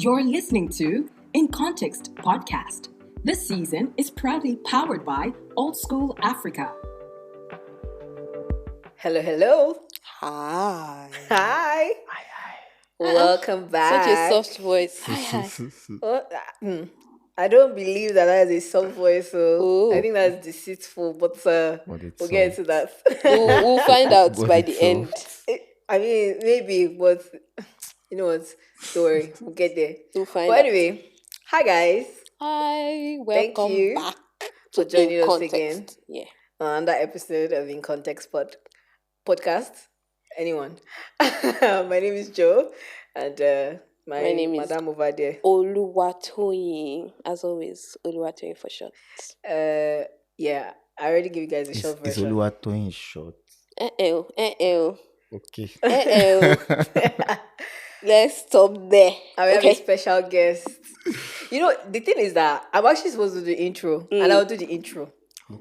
You're listening to In Context podcast. This season is proudly powered by Old School Africa. Hello, hello. Hi. Hi. Welcome back. Such a soft voice. Hi. Oh, I don't believe that is a soft voice, so Oh. I think that's deceitful, but we'll get into that. We'll find out But by it's the soft. end. I mean, maybe, but you know what? Don't worry, we'll get there. We'll find But out. anyway, hi guys. Hi. Thank Welcome you back for to joining In us Context. again. Yeah. Another episode of In Context podcast. Anyone? My name is Joe, and my name is- madam over there. Oluwatoyin. As always, Oluwatoyin for short. Yeah, I already gave you guys a Is short version. Oluwatoyin short? Uh-oh. Okay. Let's stop there. I have a Okay. special guest. You know, the thing is that I'm actually supposed to do the intro, and I'll do the intro,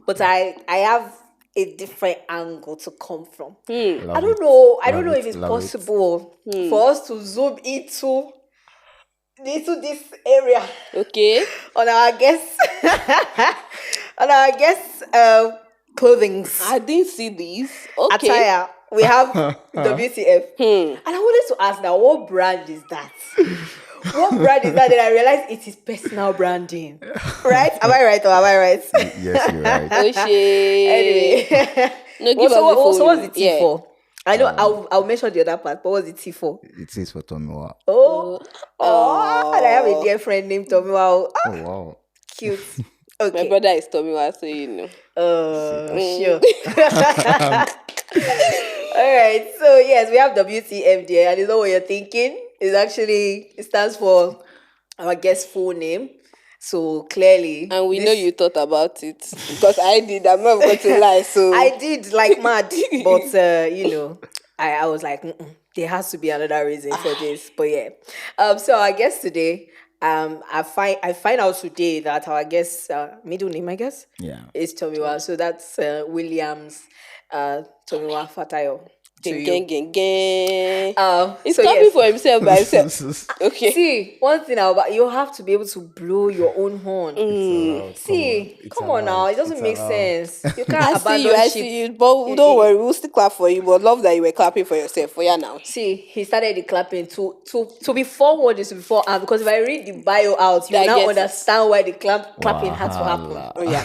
but I have a different angle to come from. I don't know. I don't know if it's possible for us to zoom into this area Okay. on our guests clothings I didn't see these. Okay. attire. We have WTF, and I wanted to ask now, what brand is that? What brand is that? Then I realized it is personal branding, right? Am I right or am I right? Yes, you're right. Oh, shit. Anyway, No, give us the so full- what's the T yeah. for? I know I'll mention the other part, but what's the T for? It is for Tomiwa. Oh, and I have a dear friend named Tommy. Wow, Oh, wow. cute. My Okay. brother is Tomiwa, so you know. Sure. All right. So yes, we have WTF there, and you know what you're thinking? It stands for our guest full name. So clearly, And we this- know you thought about it because I did. I'm not going to lie. So I did like mad, but I was like, there has to be another reason for this. But yeah, so our guest today, I find out today that our guest middle name, I guess, Yeah. is Tomiwa. So that's Williams, Tomiwa Fatayo. To you. gang. He's so coming yes. for himself by himself. Okay. See, one thing about you have to be able to blow your own horn. Allowed. See, It's come on now, allowed. it doesn't It's make allowed. sense. You I can't see you. abandon I ship. see you. But don't worry, we'll still clap for you. But love that you were clapping for yourself. For you now. See, he started the clapping to be forward is before because if I read the bio out, you I now get it. understand why the clapping had to happen. Wahala. Oh yeah.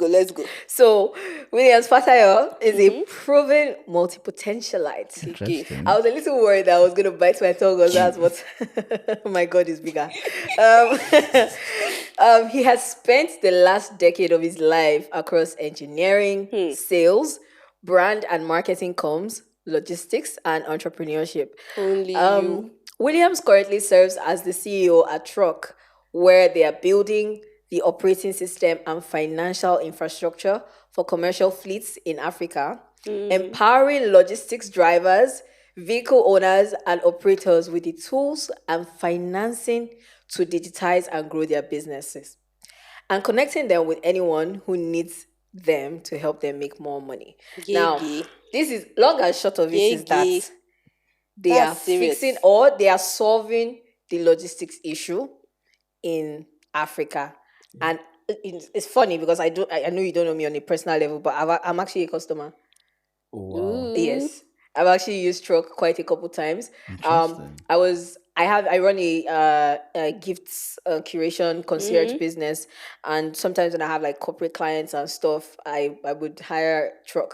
Let's go. So Williams Fatayo is a proven multi-potentialite. Interesting. I was a little worried that I was going to bite my tongue on that, but my God is bigger. He has spent the last decade of his life across engineering, sales, brand and marketing comms, logistics, and entrepreneurship. Only you. Williams currently serves as the CEO at TruQ, where they are building the operating system and financial infrastructure for commercial fleets in Africa, empowering logistics drivers, vehicle owners, and operators with the tools and financing to digitize and grow their businesses, and connecting them with anyone who needs them to help them make more money. Now, this is long and short of it is that they That's are serious. fixing or they are solving the logistics issue in Africa. And it's funny because I know you don't know me on a personal level, but I'm actually a customer. Oh, wow. Yes, I've actually used TruQ quite a couple times. Interesting. I run a gifts curation concierge business, and sometimes when I have like corporate clients and stuff, I would hire TruQ.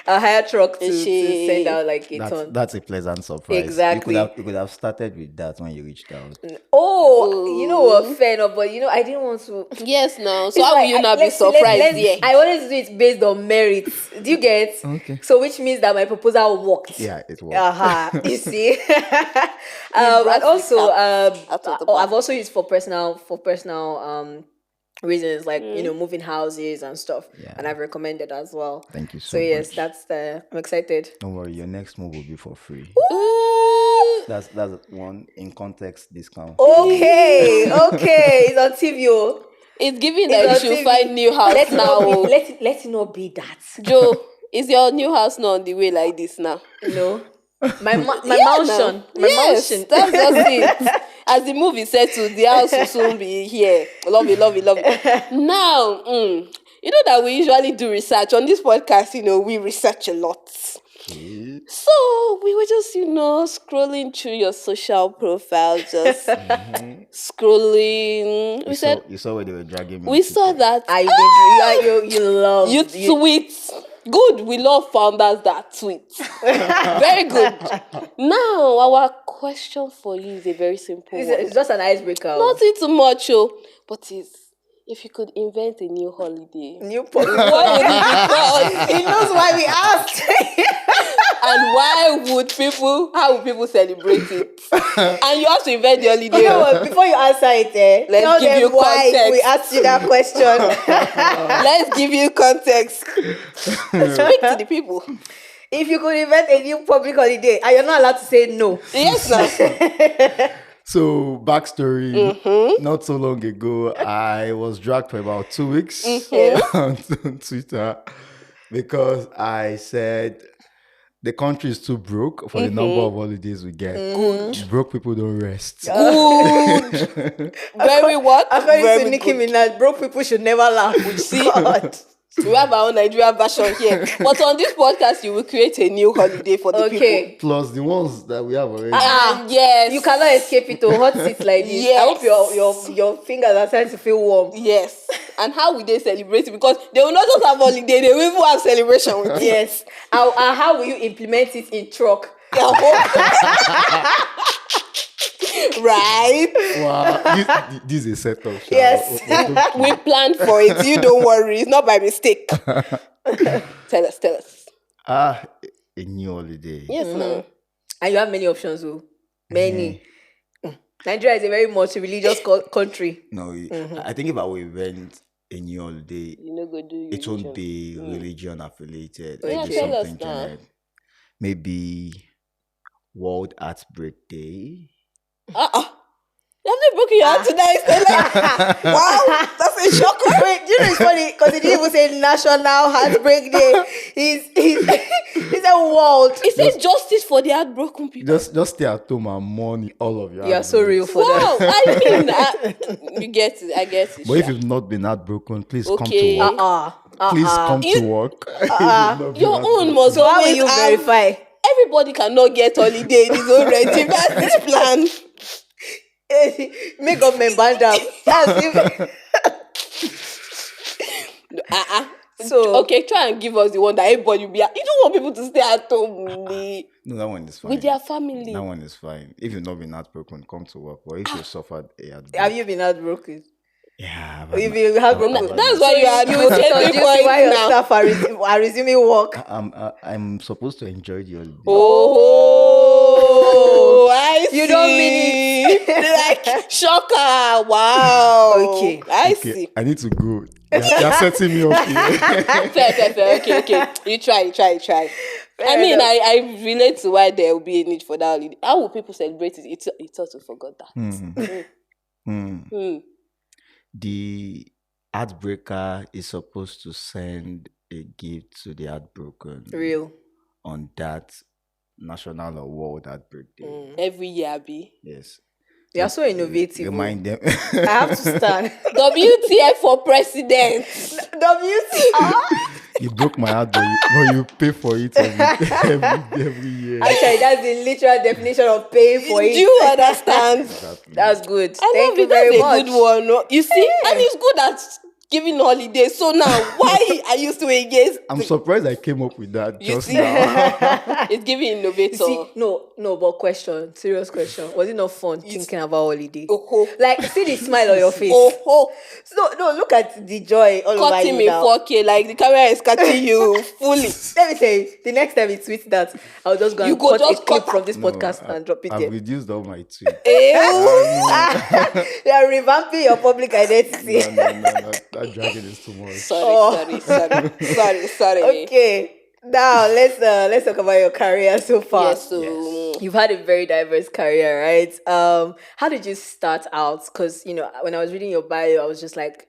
I'll hire TruQ to send out like a ton. That's a pleasant surprise. Exactly. You could have started with that when you reached out. Oh, you know what? Fair enough, but I didn't want to. Yes, now. So It's how will like, you not be let's- surprised? Yeah. I wanted to do it based on merit. Do you get? Okay. So which means that my proposal worked. Yeah, it was. You see. And also, out of the I've also used for personal reasons, like moving houses and stuff. Yeah. And I've recommended as well. Thank you so So yes, much. that's I'm excited. Don't worry, your next move will be for free. Ooh. That's one in context discount. Okay, it's on TV. Oh. It's giving It's that you on should TV. find new house Let it now. not Oh. be, let it not be that. Joe, is your new house not on the way like this now? No. My Yeah, mansion. now. My Yes, mansion. that's just it. As the movie said to the house will soon be here. Love it, love it, love it. Now, you know that we usually do research on this podcast. We research a lot. Okay. So we were just, scrolling through your social profile, just scrolling. We said You saw where they were dragging me. we to saw talk. that. You love You tweet. Good. We love founders that tweet. Very good. Now, our question for you is a very simple one. It's just an icebreaker. Nothing too much, but it's if you could invent a new holiday, New what would it be called? He knows why we asked. And how would people celebrate it? And you have to invent the holiday. You know what? Before you answer it, Let's tell give them you why context. we asked you that question. Let's give you context. Speak to the people. If you could invent a new public holiday, and you're not allowed to say no. Yes, now. So, backstory. Not so long ago, I was dragged for about 2 weeks on Twitter because I said the country is too broke for the number of holidays we get. Good. Broke people don't rest. Good. Very what? According Very to Nicki good. Minaj, broke people should never laugh. See, God. We have our own Nigerian version here. But on this podcast, you will create a new holiday for the people. Okay. Plus the ones that we have already. Yes. You cannot escape it. Hot seats like this. Yes. I hope your fingers are starting to feel warm. Yes. And how will they celebrate it? Because they will not just have holiday, they will even have celebration with it. Yes. How will you implement it in truck? Right? Wow. This is a setup. Sha. Yes. We planned for it. You don't worry. It's not by mistake. Tell us. A new holiday. Yes, no. And you have many options, though. Many. Nigeria is a very multi-religious country. No, I think if I will invent a new holiday, You know, go do it religion. won't be religion affiliated. Yeah, It'll be tell us something now. generic. Maybe World Heartbreak Day. You have to book your heart tonight, Stella. Wow, that's a shocker. Wait, you know it's funny because he didn't even say National Heartbreak Day. He's a world. It says justice for the heartbroken people. Just stay at home and mourn all of your You are so real heartbreaks. for that. Wow, I mean, you get it. I get it. But if Sha. you've not been heartbroken, please come Okay. to work. Please come to work. If you've not been Your own heartbroken. must So how will always you have- verify? Everybody cannot get holiday in his own regime. That's this plan. Make government ban down. That's it. So Okay, try and give us the one that everybody will be. You don't want people to stay at home No, that one is fine. with their family. That one is fine. If you've not been heartbroken, come to work. But if you suffered a heartbreak, have you been heartbroken? yeah, You've been heartbroken. That's why you are You will say, advocating do you for see why it your now. staff are resuming work? I'm supposed to enjoy the holiday. Oh, I see. You don't mean it. Like, shocker. Wow. Okay. I Okay, see. I need to go. You're setting me up here. Fair. Okay. You try. I mean, I relate to why there will be a need for that holiday. How will people celebrate it? It's also forgot that. The heartbreaker is supposed to send a gift to the heartbroken Real. on that National or World Heartbreak Day. Every year, Abi. Yes. You are so innovative. Remind them. I have to stand. WTF for president. WTR. You broke my heart, but you pay for it every year. Actually, that's the literal definition of paying for Do it. you understand? Exactly. That's good. I Thank love you it. very That's much. a good one. No? You see, and it's good at giving holidays. So now, why are you still against? I'm surprised I came up with that You just see? now. It's giving innovator. See, no, but serious question. Was it not fun thinking about holiday? Oh, Like, see the smile on your face. oh. So, no, look at the joy all over Cutting you me now. 4K, like the camera is cutting you fully. Let me tell you, the next time he tweets that, I'll just go You and go cut a just clip cut- from this No, podcast and drop it I've there. reduced all my tweets. Ew. They are revamping your public identity. No. That dragon is too much. Sorry. Okay, now let's talk about your career so far. Yes, so You've had a very diverse career, right? How did you start out? Because when I was reading your bio, I was just like,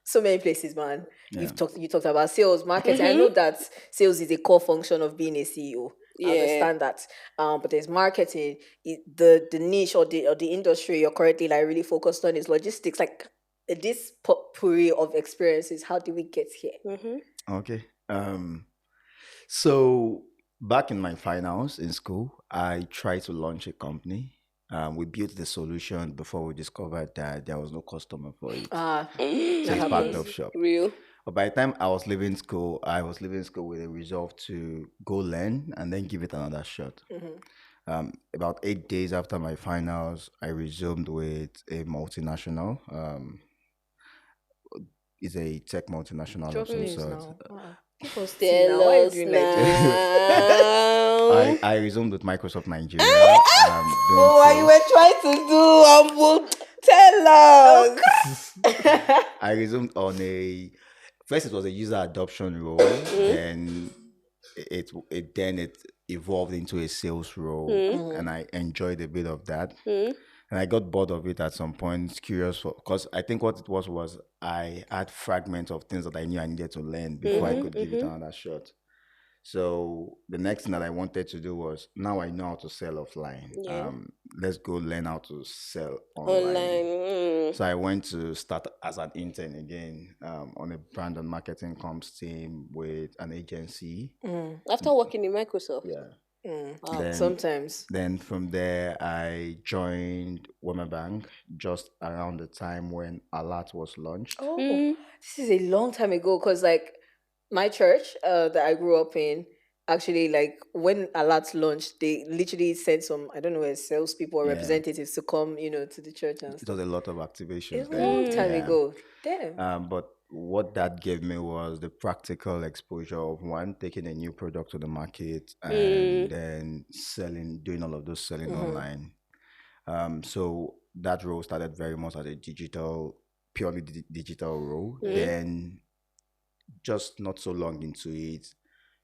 so many places, man. You talked about sales, marketing. I know that sales is a core function of being a CEO. Yeah. I understand that. But there's marketing. The niche or the industry you're currently like really focused on is logistics. Like this potpourri of experiences. How did we get here? Okay. So back in my finals in school, I tried to launch a company. We built the solution before we discovered that there was no customer for it. Ah, So it's packed happens. up shop. Real. But by the time I was leaving school with a resolve to go learn and then give it another shot. About 8 days after my finals, I resumed with a multinational. It's a tech multinational of Drop some names sort. now. Wow. Give us tea Tell now. Why are you us doing like this? now. I resumed with Microsoft Nigeria. Oh, why you were trying to do tell us. I resumed on first it was a user adoption role, then it evolved into a sales role, and I enjoyed a bit of that. And I got bored of it at some point, curious, because I think what it was I had fragments of things that I knew I needed to learn before I could give it another shot. So the next thing that I wanted to do was, now I know how to sell offline. Yeah. Let's go learn how to sell online. Online. So I went to start as an intern again on a brand and marketing comms team with an agency. After working in Microsoft. Yeah. Wow. Sometimes. Then from there, I joined Women Bank just around the time when Alert was launched. Oh, this is a long time ago. Cause like my church that I grew up in, actually, like when Alert launched, they literally sent some, I don't know, salespeople or representatives to come, to the church and It stuff. was a lot of activations It's a then. long time Yeah. ago. Damn. But what that gave me was the practical exposure of one, taking a new product to the market and then doing all of those selling online. So that role started very much as a purely digital role. Then just not so long into it,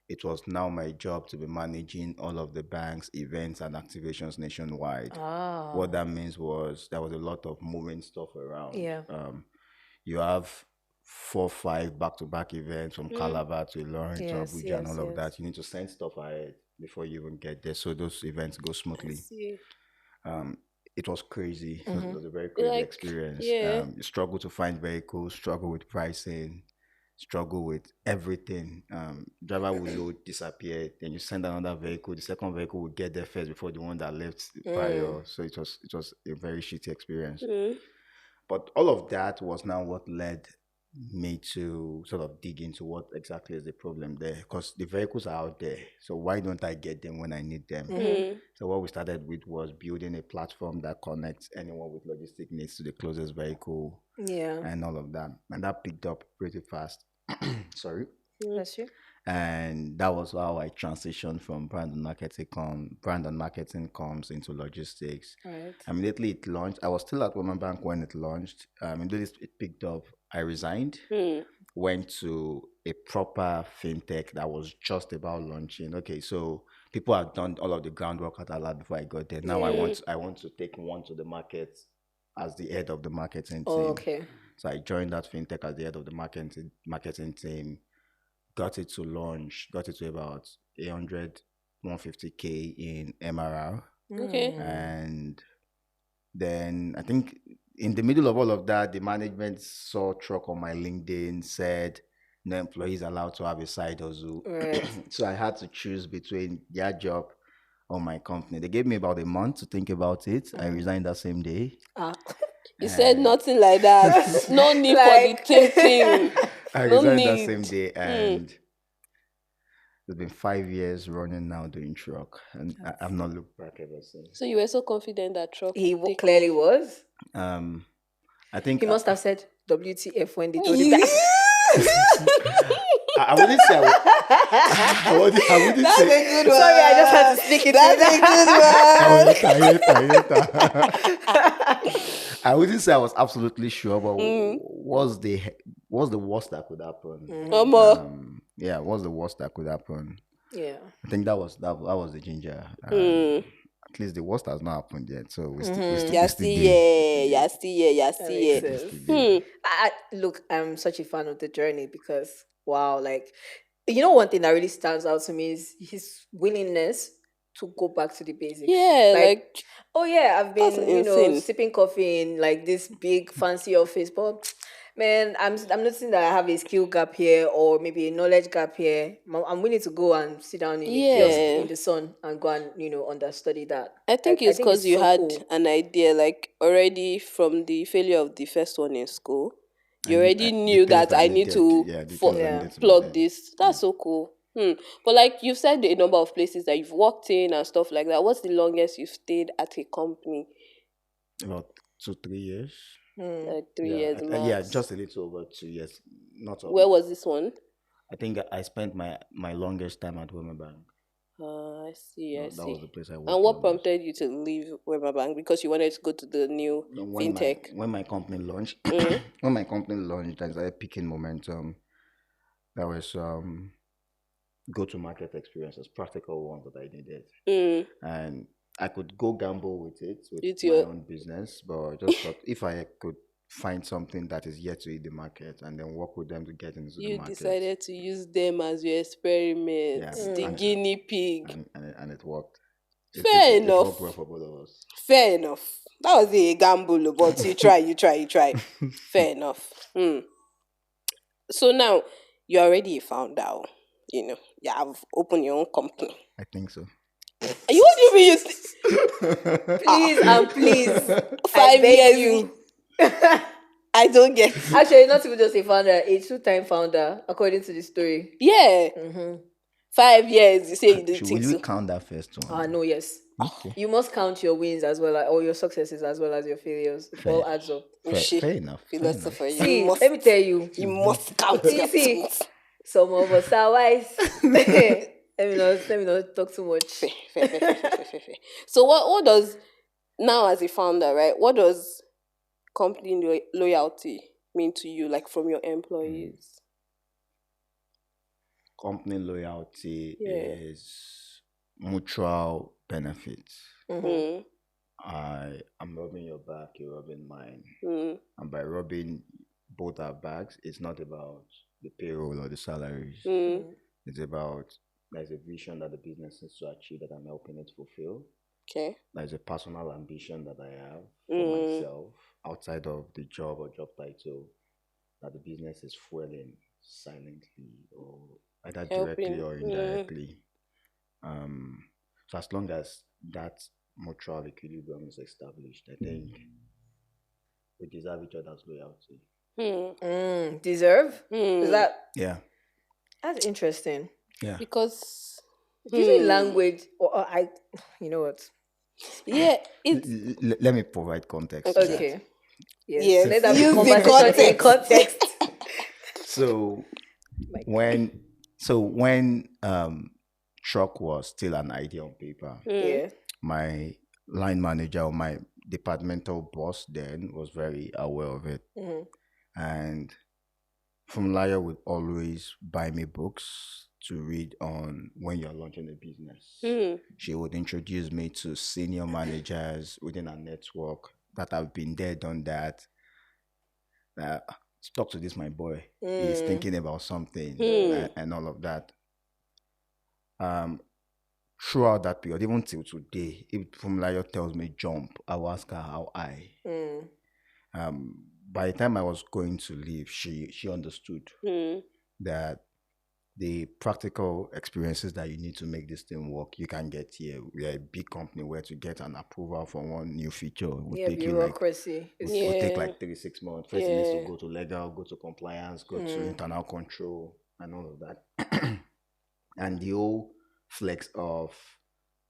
it was now my job to be managing all of the bank's events and activations nationwide. What that means was there was a lot of moving stuff around. Yeah. You have 4-5 back-to-back events from Calabar to Ilorin to Yes, Abuja and yes, all of yes. that. You need to send stuff ahead before you even get there, so those events go smoothly. It was crazy. It was a very crazy experience. Yeah. You struggle to find vehicles, struggle with pricing, struggle with everything. Driver will load, disappear, then you send another vehicle. The second vehicle will get there first before the one that left prior. So it was a very shitty experience. But all of that was now what led me to sort of dig into what exactly is the problem there, because the vehicles are out there, so why don't I get them when I need them? So what we started with was building a platform that connects anyone with logistic needs to the closest vehicle, and all of that, and that picked up pretty fast. Sorry. That's you. And that was how I transitioned from brand and marketing comms into logistics. Right. Immediately it launched. I was still at Women Bank when it launched. Immediately it picked up. I resigned, went to a proper fintech that was just about launching. Okay, so people had done all of the groundwork at Alert before I got there. Now I want to take one to the market as the head of the marketing team. Oh, okay. So I joined that fintech as the head of the marketing team. Got it to launch, got it to about 150K in MRR. Okay. And then I think in the middle of all of that, the management saw TruQ on my LinkedIn, said no employees allowed to have a side hustle. Right. So I had to choose between their job or my company. They gave me about a month to think about it. I resigned that same day. You said nothing like that. No need Like- for the thinking. I No resigned that need. same day, and it's been 5 years running now doing TruQ, and I've not looked back ever since. So you were so confident that TruQ He would take clearly was. I think He must have said WTF when they told him that. I wouldn't say. I wouldn't That's say. a good one. Sorry, I just had to speak it. That's a good one. I wouldn't say I was absolutely sure, but what's the worst that could happen? Yeah, what's the worst that could happen? Yeah. I think that was the ginger. At least the worst has not happened yet, so we still You're still here. You're still here. You're still That here. makes sense. Look, I'm such a fan of the journey because wow, like You know, one thing that really stands out to me is his willingness to go back to the basics. Yeah, like oh yeah, I've that's been, insane. sipping coffee in like this big fancy office, but man, I'm noticing that I have a skill gap here or maybe a knowledge gap here. I'm willing to go and sit down in a kiosk Yeah. in the sun and go and understudy that. I think it's because you so had cool. an idea, like already from the failure of the first one in school. You already knew that I need to plug this. That's so cool. But like you said, a number of places that you've worked in and stuff like that. What's the longest you've stayed at a company? About 2-3 years. Like 3 years max. Yeah, just a little over 2 years. Not Where was this one? I think I spent my longest time at Wema Bank. I see. I That see. was the place I worked. And what prompted you to leave Wema Bank? Because you wanted to go to the new fintech. When my company launched, when my company launched, I started picking momentum. That was go-to-market experiences, practical ones that I needed, and I could go gamble with it with my own business, but I just thought if I could find something that is yet to hit the market and then work with them to get into the market. You decided to use them as your experiment, the guinea pig. And it worked. Fair enough. It worked well for both of us. Fair enough. That was a gamble, but you try. Fair enough. So now, you're already a founder. You have opened your own company. I think so. What do you mean? Please and please. 5 years. I don't get it. Actually, not even just a founder, a 2-time founder, according to the story. Yeah. 5 years. You say you didn't think so. Will you count that first one? No, yes. Okay. You must count your wins as well, or your successes as well as your failures. It all adds up. Fair enough. Philosopher. See, let me tell you. You must count your things. Some of us are wise. Let me not talk too much. Fair. So what does, now as a founder, right, what does company loyalty mean to you, like from your employees? Company loyalty is mutual benefits. I am rubbing your back, you're rubbing mine. And by rubbing both our backs, it's not about the payroll or the salaries. It's about, there's a vision that the business needs to achieve that I'm helping it fulfill. Okay. There's a personal ambition that I have for myself outside of the job or job title that the business is fueling silently or either directly or indirectly. So as long as that mutual equilibrium is established, I think we deserve each other's loyalty. Deserve? Is that? Yeah. That's interesting. Yeah. Because using language, you know what? Yeah. Let me provide context. Okay. Yes. Let that be conversation in context. So when TruQ was still an idea on paper, my line manager or my departmental boss then was very aware of it. And Funlayo would always buy me books to read on when you're launching a business. She would introduce me to senior managers within our network that have been there, done that. Talk to this, my boy. He's thinking about something and all of that. Throughout that period, even till today, if Funlayo tells me jump, I will ask her how I. By the time I was going to leave, she understood that the practical experiences that you need to make this thing work, you can get here. We are a big company where to get an approval for one new feature will take bureaucracy. Will take like 3-6 months. First, it needs to go to legal, go to compliance, go to internal control, and all of that. And the whole flex of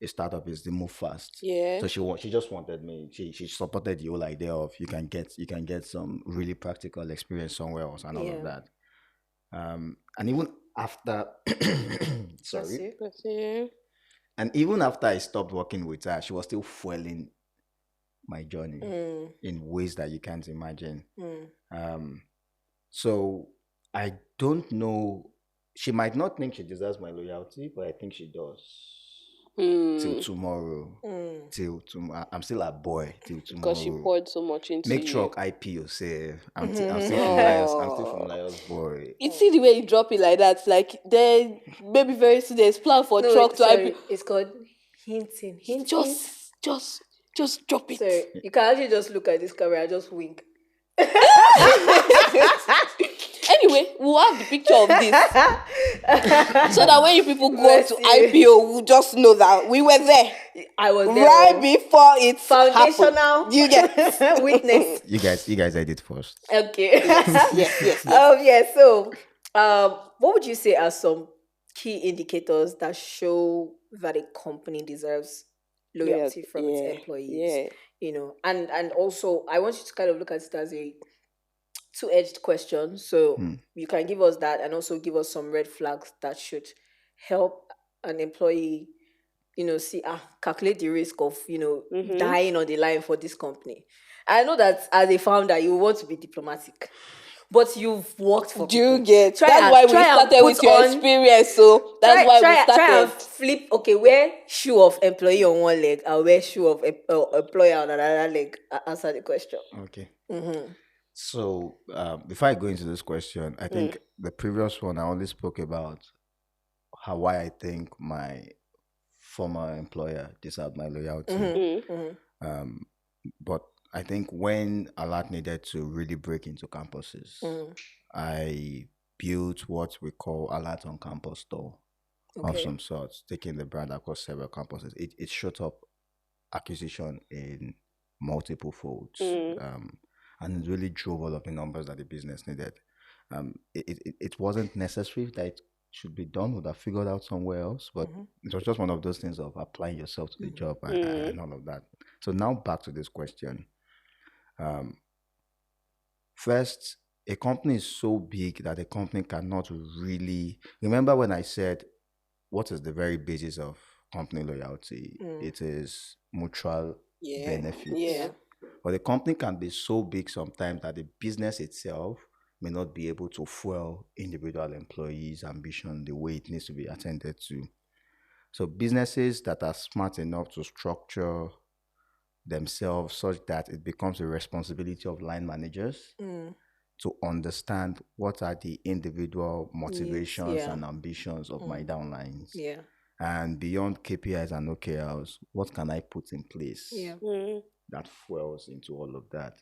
a startup is to move fast. So she just wanted me. She supported the whole idea of you can get some really practical experience somewhere else and all of that. And even after sorry. And even after I stopped working with her, she was still fueling my journey in ways that you can't imagine. So I don't know. She might not think she deserves my loyalty, but I think she does. till tomorrow. I'm still a boy till tomorrow. Because she poured so much into Make you. truck IPO say I'm still from Lions. I'm still from Lions boy. You see the way you drop it like that, like there maybe very soon there's plan for truck to IPO. It's called hinting. Just drop it. Sorry, you can actually just look at this camera and just wink. Anyway, we'll have the picture of this so that when you people go to IPO, we'll just know that we were there. I was there. Right before it Foundational happened. You get witness. You guys edit first. Okay. yes. So, what would you say are some key indicators that show that a company deserves loyalty from its employees? Yeah. You know, and also I want you to kind of look at it as a two-edged question. So you can give us that and also give us some red flags that should help an employee, see, calculate the risk of, dying on the line for this company. I know that as a founder, you want to be diplomatic, but you've worked for people. That's why we started with your experience. So that's why we started. Try and flip. Okay, wear shoe of employee on one leg and wear shoe of employer on another leg. Answer the question. Okay. So before I go into this question, I think the previous one I only spoke about why I think my former employer deserved my loyalty. But I think when Alert needed to really break into campuses, I built what we call Alert on Campus store of some sorts, taking the brand across several campuses. It shot up acquisition in multiple folds. And it really drove all of the numbers that the business needed. It wasn't necessary that it should be done, would have figured out somewhere else, but it was just one of those things of applying yourself to the job and all of that. So now back to this question. First, a company is so big that a company cannot really... Remember when I said, what is the very basis of company loyalty? It is mutual benefits. Yeah. But the company can be so big sometimes that the business itself may not be able to fuel individual employees' ambition the way it needs to be attended to. So businesses that are smart enough to structure themselves such that it becomes a responsibility of line managers to understand what are the individual motivations and ambitions of my downlines. Yeah. And beyond KPIs and OKRs, what can I put in place that fuels into all of that?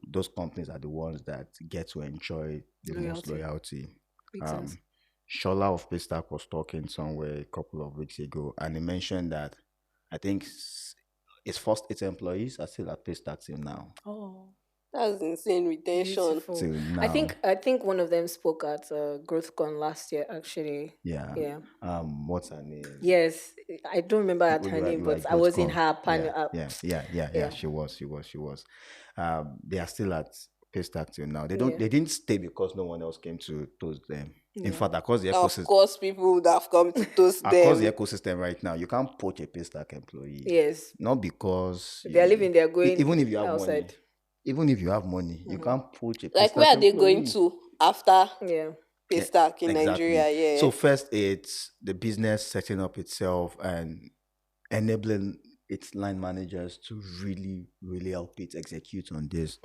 Those companies are the ones that get to enjoy the most loyalty. Shola of Paystack was talking somewhere a couple of weeks ago, and he mentioned that I think his first 8 employees are still at Paystack till now. Oh, that's insane retention. Till now. I think one of them spoke at GrowthCon last year, actually. Yeah. What's her name? Yes, I don't remember her name, but I was in her panel. Yeah. She was. They are still at Paystack till now. They didn't stay because no one else came to toast them. In fact, across the ecosystem, of course, people would have come to toast them. Across the ecosystem right now, you can't poach a Paystack employee. Yes. Not because they are living there, going even if you have outside. money. Even if you have money, you can't poach a Paystack Like, where are they going to after Paystack in exactly. Nigeria? Yeah. So first, it's the business setting up itself and enabling its line managers to really, really help it execute on this.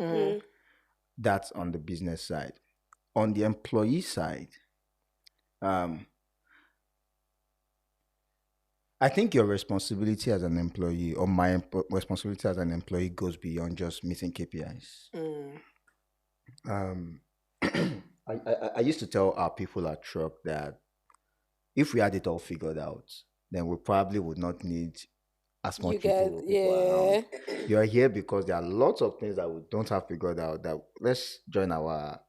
That's on the business side. On the employee side, I think your responsibility as an employee, or my responsibility as an employee, goes beyond just meeting KPIs. I used to tell our people at TruQ that if we had it all figured out, then we probably would not need as much people around. You are here because there are lots of things that we don't have figured out, that let's join our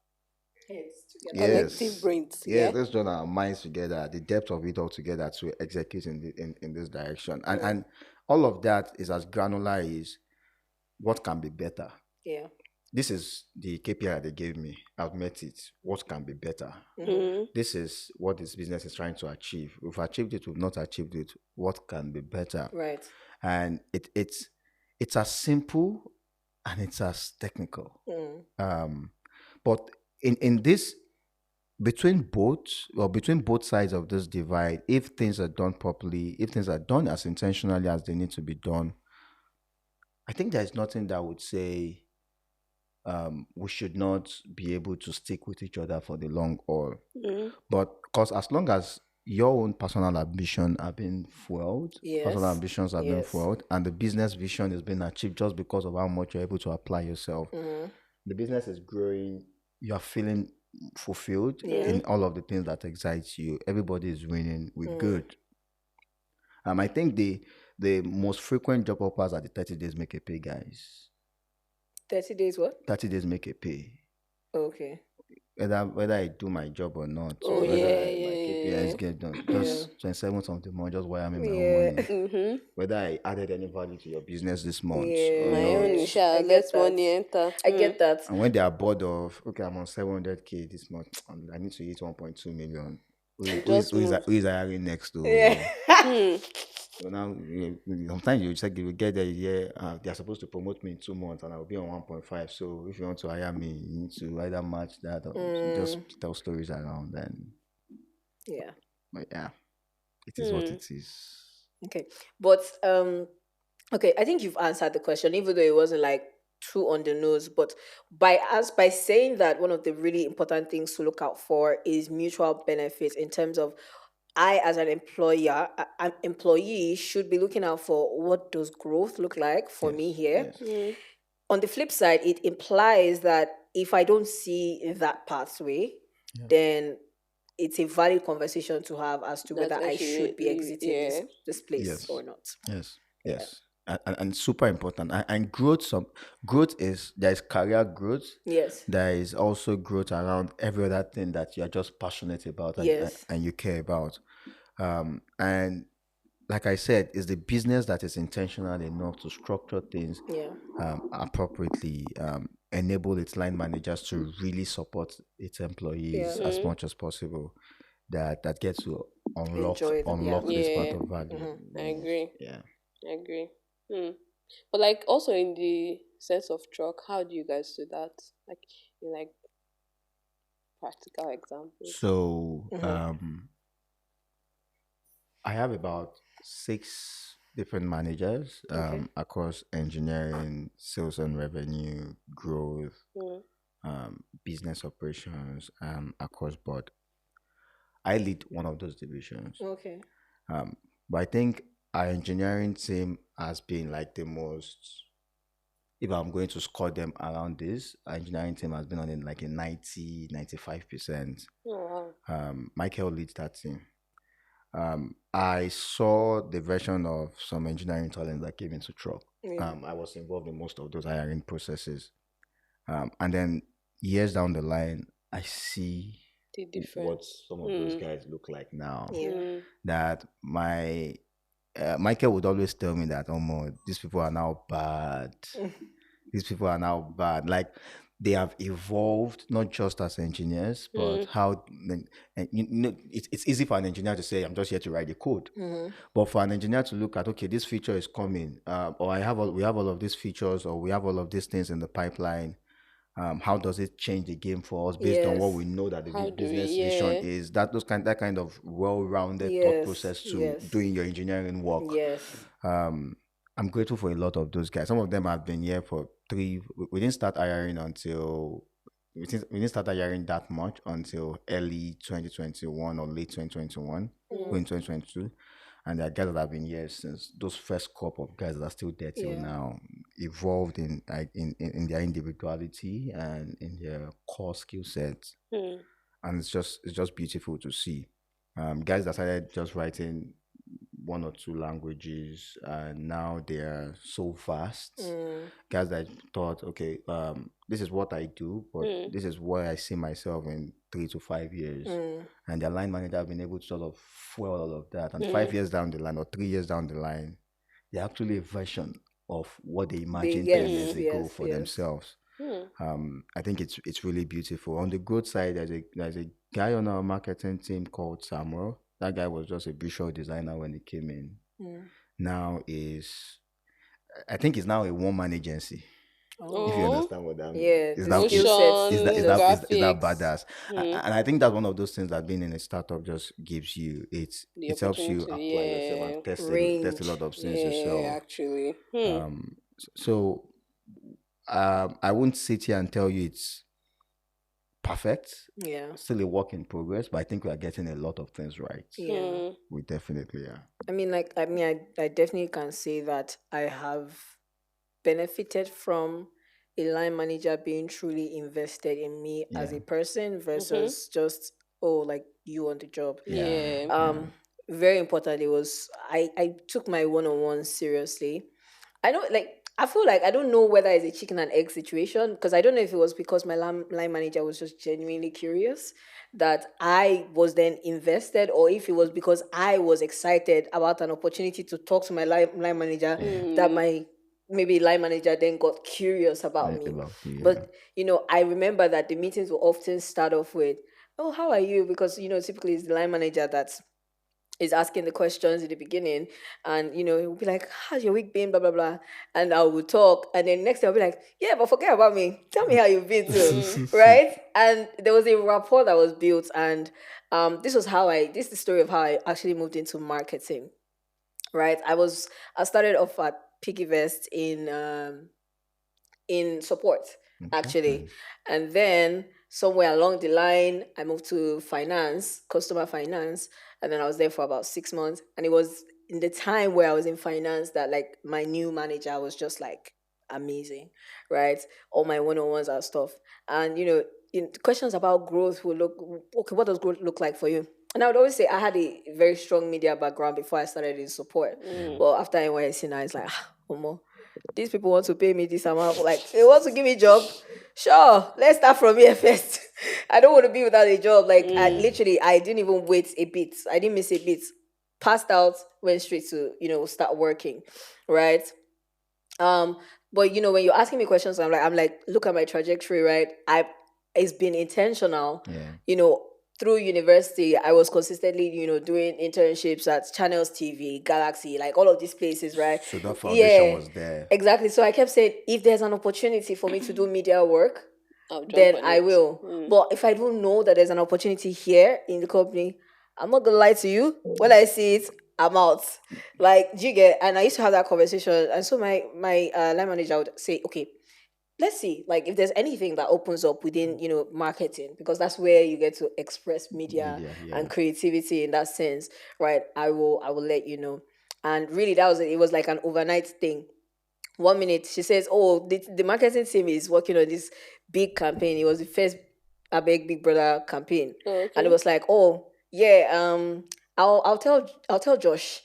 collective brains. Let's join our minds together, the depth of it all together to execute in this direction. And all of that is as granular as what can be better. Yeah. This is the KPI they gave me. I've met it. What can be better? This is what this business is trying to achieve. We've achieved it, we've not achieved it. What can be better? Right. And it's as simple and it's as technical. But in this between both sides of this divide, if things are done properly, if things are done as intentionally as they need to be done, I think there's nothing that would say we should not be able to stick with each other for the long haul. But because as long as your own personal ambition have been fueled, personal ambitions have been fueled, and the business vision has been achieved just because of how much you're able to apply yourself, the business is growing, you're feeling fulfilled in all of the things that excites you, everybody is winning, we're good. I think the most frequent job offers are the 30 days make a pay guys. 30 days what? 30 days make a pay. Okay. Whether I do my job or not, Oh, whether yeah, my KPIs get done, just 27th of the month, just wire me my own money. Whether I added any value to your business this month or My not. own shall let money enter. I get that. And when they are bored of, okay, I'm on 700K this month, I need to hit 1.2 million. Who is hiring next to? So now, sometimes you get there, they're supposed to promote me in 2 months and I'll be on 1.5. So if you want to hire me, you need to either match that or just tell stories around. And but yeah, it is what it is. Okay. But, okay, I think you've answered the question, even though it wasn't like too on the nose. But by saying that one of the really important things to look out for is mutual benefits in terms of I, as an employee, should be looking out for what does growth look like for me here. On the flip side, it implies that if I don't see that pathway, then it's a valid conversation to have as to whether I should be exiting this place or not. Yes. And super important. And growth there's career growth. Yes. There is also growth around every other thing that you're just passionate about and you care about. And like I said, it's the business that is intentional enough to structure things appropriately, enable its line managers to really support its employees as much as possible. That gets to unlock this part of value. I agree. Yeah. I agree. But like also in the sense of TruQ, how do you guys do that? Like in like practical examples. So I have about 6 different managers across engineering, sales and revenue, growth, business operations, across board. I lead one of those divisions. Okay. But I think our engineering team has been like the most, if I'm going to score them around this, our engineering team has been on like a 90-95%. Oh, wow. Michael leads that team. I saw the version of some engineering talent that came into TruQ. I was involved in most of those hiring processes. And then years down the line, I see The difference. what some of those guys look like now. That Michael would always tell me that, these people are now bad. These people are now bad. Like, they have evolved not just as engineers, but how it's easy for an engineer to say, I'm just here to write the code. But for an engineer to look at, okay, this feature is coming, or we have all of these features, or we have all of these things in the pipeline. How does it change the game for us based on what we know that the business vision is? That kind of well-rounded thought process to doing your engineering work. I'm grateful for a lot of those guys. Some of them have been here for 3. We didn't start hiring until we didn't start hiring that much until early 2021 or late 2021, in 2022. And there are guys that have been here since. Those first crop of guys that are still there till now, evolved in their individuality and in their core skill sets. And it's just beautiful to see. Guys that started just writing 1 or 2 languages, and now they're so vast. Guys that thought, okay, this is what I do, but this is where I see myself in 3 to 5 years. And their line manager have been able to sort of fuel all of that. And 5 years down the line or 3 years down the line, they're actually a version of what they imagined 10 years ago for themselves. I think it's really beautiful. On the growth side, there's a guy on our marketing team called Samuel. That guy was just a visual designer when he came in. Now I think he's now a one-man agency. If you understand what that means. Yeah, Is the that, skill sets. is that badass? And I think that's one of those things that being in a startup just gives you. It helps you apply yourself and test a lot of things yourself. Actually. So I won't sit here and tell you it's perfect. Yeah. Still a work in progress, but I think we are getting a lot of things right. Yeah. We definitely are. I definitely can say that I have benefited from a line manager being truly invested in me as a person versus just like you on the job. Very important. It was I took my one-on-one seriously. I feel like I don't know whether it's a chicken and egg situation, because I don't know if it was because my line manager was just genuinely curious that I was then invested, or if it was because I was excited about an opportunity to talk to my line manager that my maybe line manager then got curious about me. But I remember that the meetings will often start off with, "Oh, how are you?" Because typically it's the line manager that's is asking the questions in the beginning, and he'll be like, "How's your week been?" Blah blah blah, and I will talk, and then next thing I'll be like, "Yeah, but forget about me. Tell me how you've been too." Right? And there was a rapport that was built, and this is the story of how I actually moved into marketing. Right? I started off at PiggyVest in support, actually, and then somewhere along the line I moved to customer finance, and then I was there for about 6 months, and it was in the time where I was in finance that like my new manager was just like amazing, right? All my one-on-ones and stuff, and in questions about growth will look, okay, what does growth look like for you? And I would always say I had a very strong media background before I started in support. But after NYSC now, it's like, these people want to pay me this amount. Like, they want to give me a job. Sure, let's start from here first. I don't want to be without a job. Like, I didn't even wait a bit. I didn't miss a bit. Passed out, went straight to, start working, right? But when you're asking me questions, I'm like, look at my trajectory, right? It's been intentional. Through university, I was consistently, doing internships at Channels TV, Galaxy, like all of these places, right? So that foundation was there. Exactly. So I kept saying, if there's an opportunity for me to do media work, then I will. But if I don't know that there's an opportunity here in the company, I'm not gonna lie to you. When I see it, I'm out. Like, do you get? And I used to have that conversation, and so my line manager would say, okay, let's see, like, if there's anything that opens up within marketing, because that's where you get to express media and creativity in that sense, right? I will let you know. And really, that was it. It was like an overnight thing. 1 minute she says, "Oh, the marketing team is working on this big campaign." It was the first Abeg Big Brother campaign. And it was like, "Oh yeah, I'll tell Josh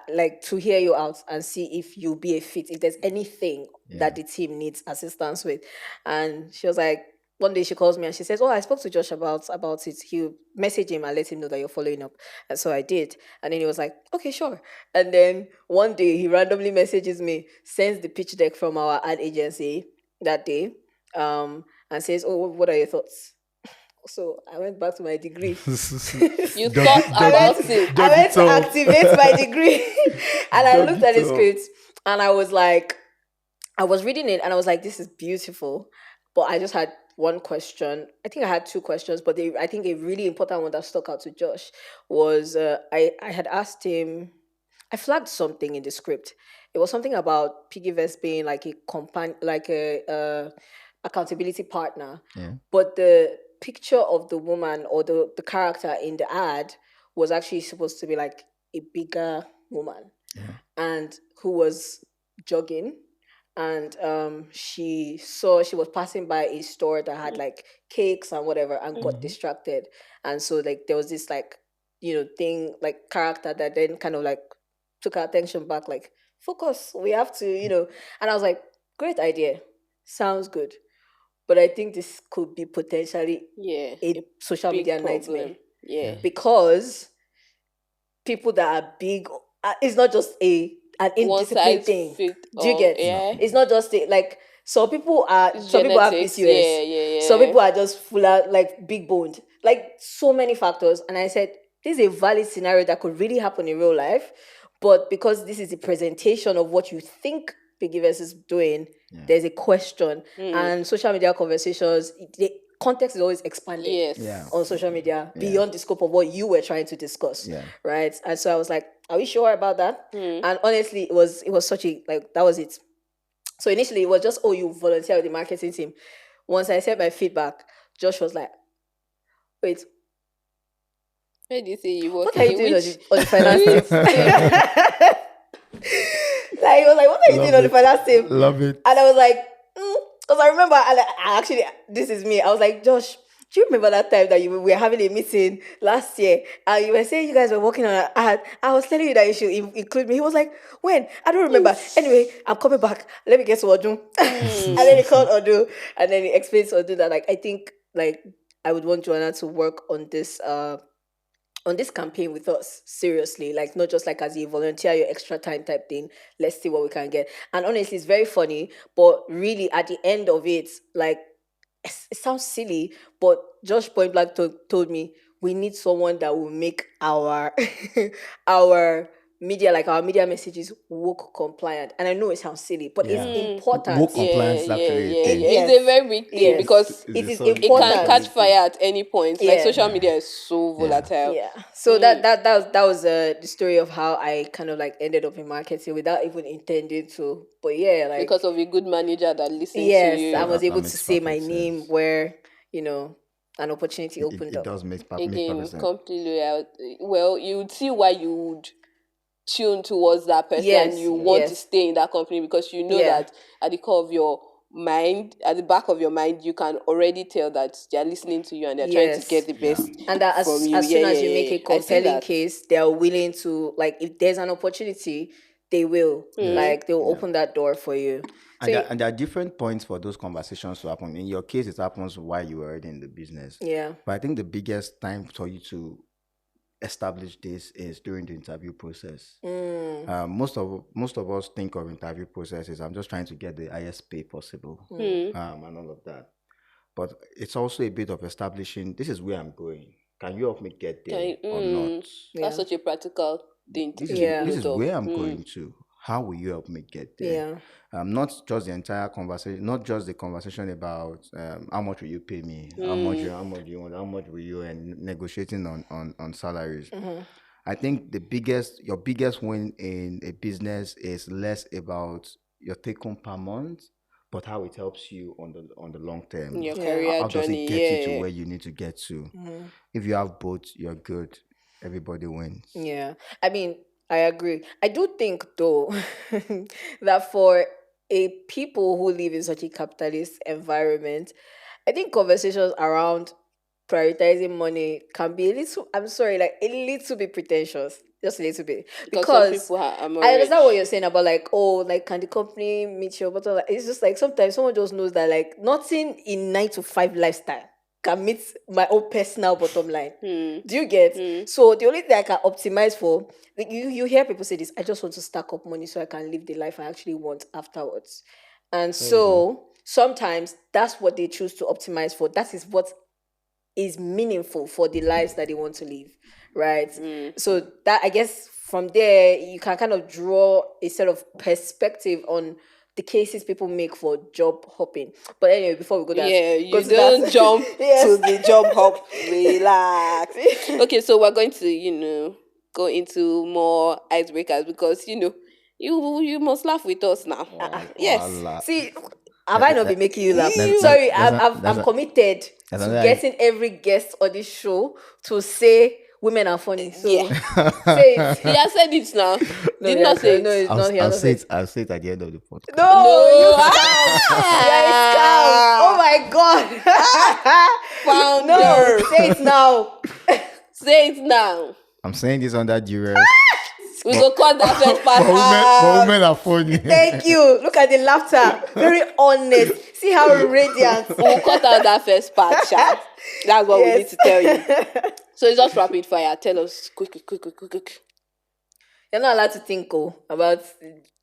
like to hear you out and see if you'll be a fit, if there's anything that the team needs assistance with." And she was like, one day she calls me and she says, "Oh, I spoke to Josh about it. He'll message him and let him know that you're following up." And so I did. And then he was like, "Okay, sure." And then one day he randomly messages me, sends the pitch deck from our ad agency that day, and says, "Oh, what are your thoughts?" So I went back to my degree. You thought about it. I went to activate my degree. And I looked at the script and I was like, I was reading it and I was like, this is beautiful. But I just had one question. I think I had two questions, but I think a really important one that stuck out to Josh was I had asked him, I flagged something in the script. It was something about PiggyVest being like a accountability partner. But the picture of the woman or the character in the ad was actually supposed to be like a bigger woman, and who was jogging, and she was passing by a store that had like cakes and whatever, and got distracted. And so like there was this like thing, like character that then kind of like took our attention back, like, focus, we have to. And I was like, great idea, sounds good, but I think this could be potentially a social media nightmare. Because people that are big, it's not just an indisciplined thing. Do you get? It's not just like, some people have PCOS. Some people are just full of like big boned, like so many factors. And I said, this is a valid scenario that could really happen in real life, but because this is a presentation of what you think Piggy versus doing, there's a question. And social media conversations, the context is always expanded on social media beyond the scope of what you were trying to discuss. Right. And so I was like, are we sure about that? And honestly, it was such a, like, that was it. So initially it was just, you volunteer with the marketing team. Once I said my feedback, Josh was like, wait, where do you say you work? What are you doing on the finance team? Like, he was like, what are you doing on the finance team? Love it. And I was like, because I remember, I actually, this is me. I was like, Josh, do you remember that time that we were having a meeting last year and you were saying you guys were working on an ad? I was telling you that you should include me. He was like, when? I don't remember. Anyway, I'm coming back. Let me get to Odun. And then he called Odun. And then he explained to Odun that, like, I think, like, I would want Joanna to work on this campaign with us, seriously, like, not just like as a volunteer, your extra time type thing. Let's see what we can get. And honestly, it's very funny, but really at the end of it, like, it sounds silly, but Josh point blank told me we need someone that will make our our media messages woke compliant. And I know it sounds silly, but it's important. Woke compliance is actually a thing. It's a very big thing because it is it important. can catch fire at any point. Like, social media is so volatile. So that was the story of how I kind of like ended up in marketing without even intending to. But like, because of a good manager that listened to you. I was able to say my name where, an opportunity opened up. It does make Again, sense. completely out. Well, you would see why you would tune towards that person and you want to stay in that company, because you know that at the core of your mind, at the back of your mind, you can already tell that they're listening to you and they're trying to get the best and that from you. As soon as you make a compelling case, they are willing to, like, if there's an opportunity, they will like, they'll open that door for you. And there are different points for those conversations to happen. In your case, it happens while you were already in the business. But I think the biggest time for you to establish this is during the interview process. Most of us think of interview processes, I'm just trying to get the highest pay possible, and all of that. But it's also a bit of establishing, this is where I'm going. Can you help me get there or not? That's such a practical thing. This is where I'm going to. How will you help me get there? Not just the entire conversation, not just the conversation about how much will you pay me, how much do you want, how much will you, and negotiating on salaries. I think your biggest win in a business is less about your take home per month, but how it helps you on the long term. Your career how journey, does it get you to where you need to get to? If you have both, you're good. Everybody wins. I mean, I agree. I do think, though, that for people who live in such a capitalist environment, I think conversations around prioritizing money can be a little bit pretentious. Just a little bit. Because some people I understand what you're saying about, like, like, can the company meet your bottom line? It's just like, sometimes someone just knows that, like, nothing in 9 to 5 lifestyle can meet my own personal bottom line. Do you get? So the only thing I can optimize for, like, you hear people say this, I just want to stack up money so I can live the life I actually want afterwards. And so sometimes that's what they choose to optimize for. That is what is meaningful for the lives that they want to live, right? So that, I guess, from there you can kind of draw a sort of perspective on the cases people make for job hopping. But anyway, before we go there, you don't jump to the job hop. Relax. Okay, so we're going to go into more icebreakers, because you must laugh with us now. Yes. See, have I not been making you laugh? Sorry, I'm committed to getting every guest on this show to say women are funny. So say it. He has said it now. Did not say it. No, it's not. I'll say it at the end of the podcast. No, you scam. Oh my God. Founder. No, say it now. Say it now. I'm saying this under duress. We go cut that first part. But women are funny. Thank you. Look at the laughter. Very honest. See how radiant. We'll cut out that first part, chat. That's what we need to tell you. So it's just rapid fire. Tell us quick. You're not allowed to think about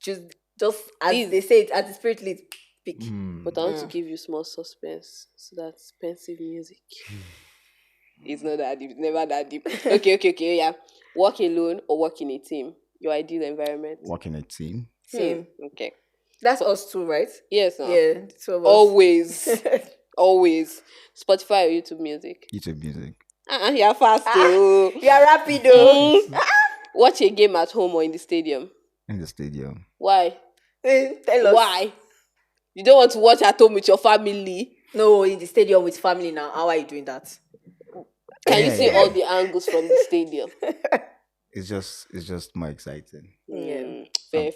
just as they say it, as the spirit leads. Pick. But I want to give you small suspense. So that's pensive music. It's not that deep. It's never that deep. Okay. Yeah. Work alone or work in a team? Your ideal environment? Work in a team. Team. Okay. That's us too, right? Yes, no. Yeah, two of us. Always. Always. Spotify or YouTube Music? YouTube Music. You're fast, though. You're rapid, though. Watch a game at home or in the stadium? In the stadium. Why? Tell us. Why? You don't want to watch at home with your family? No, in the stadium with family now. How are you doing that? Can you see all the angles from the stadium? It's just more exciting. Fair.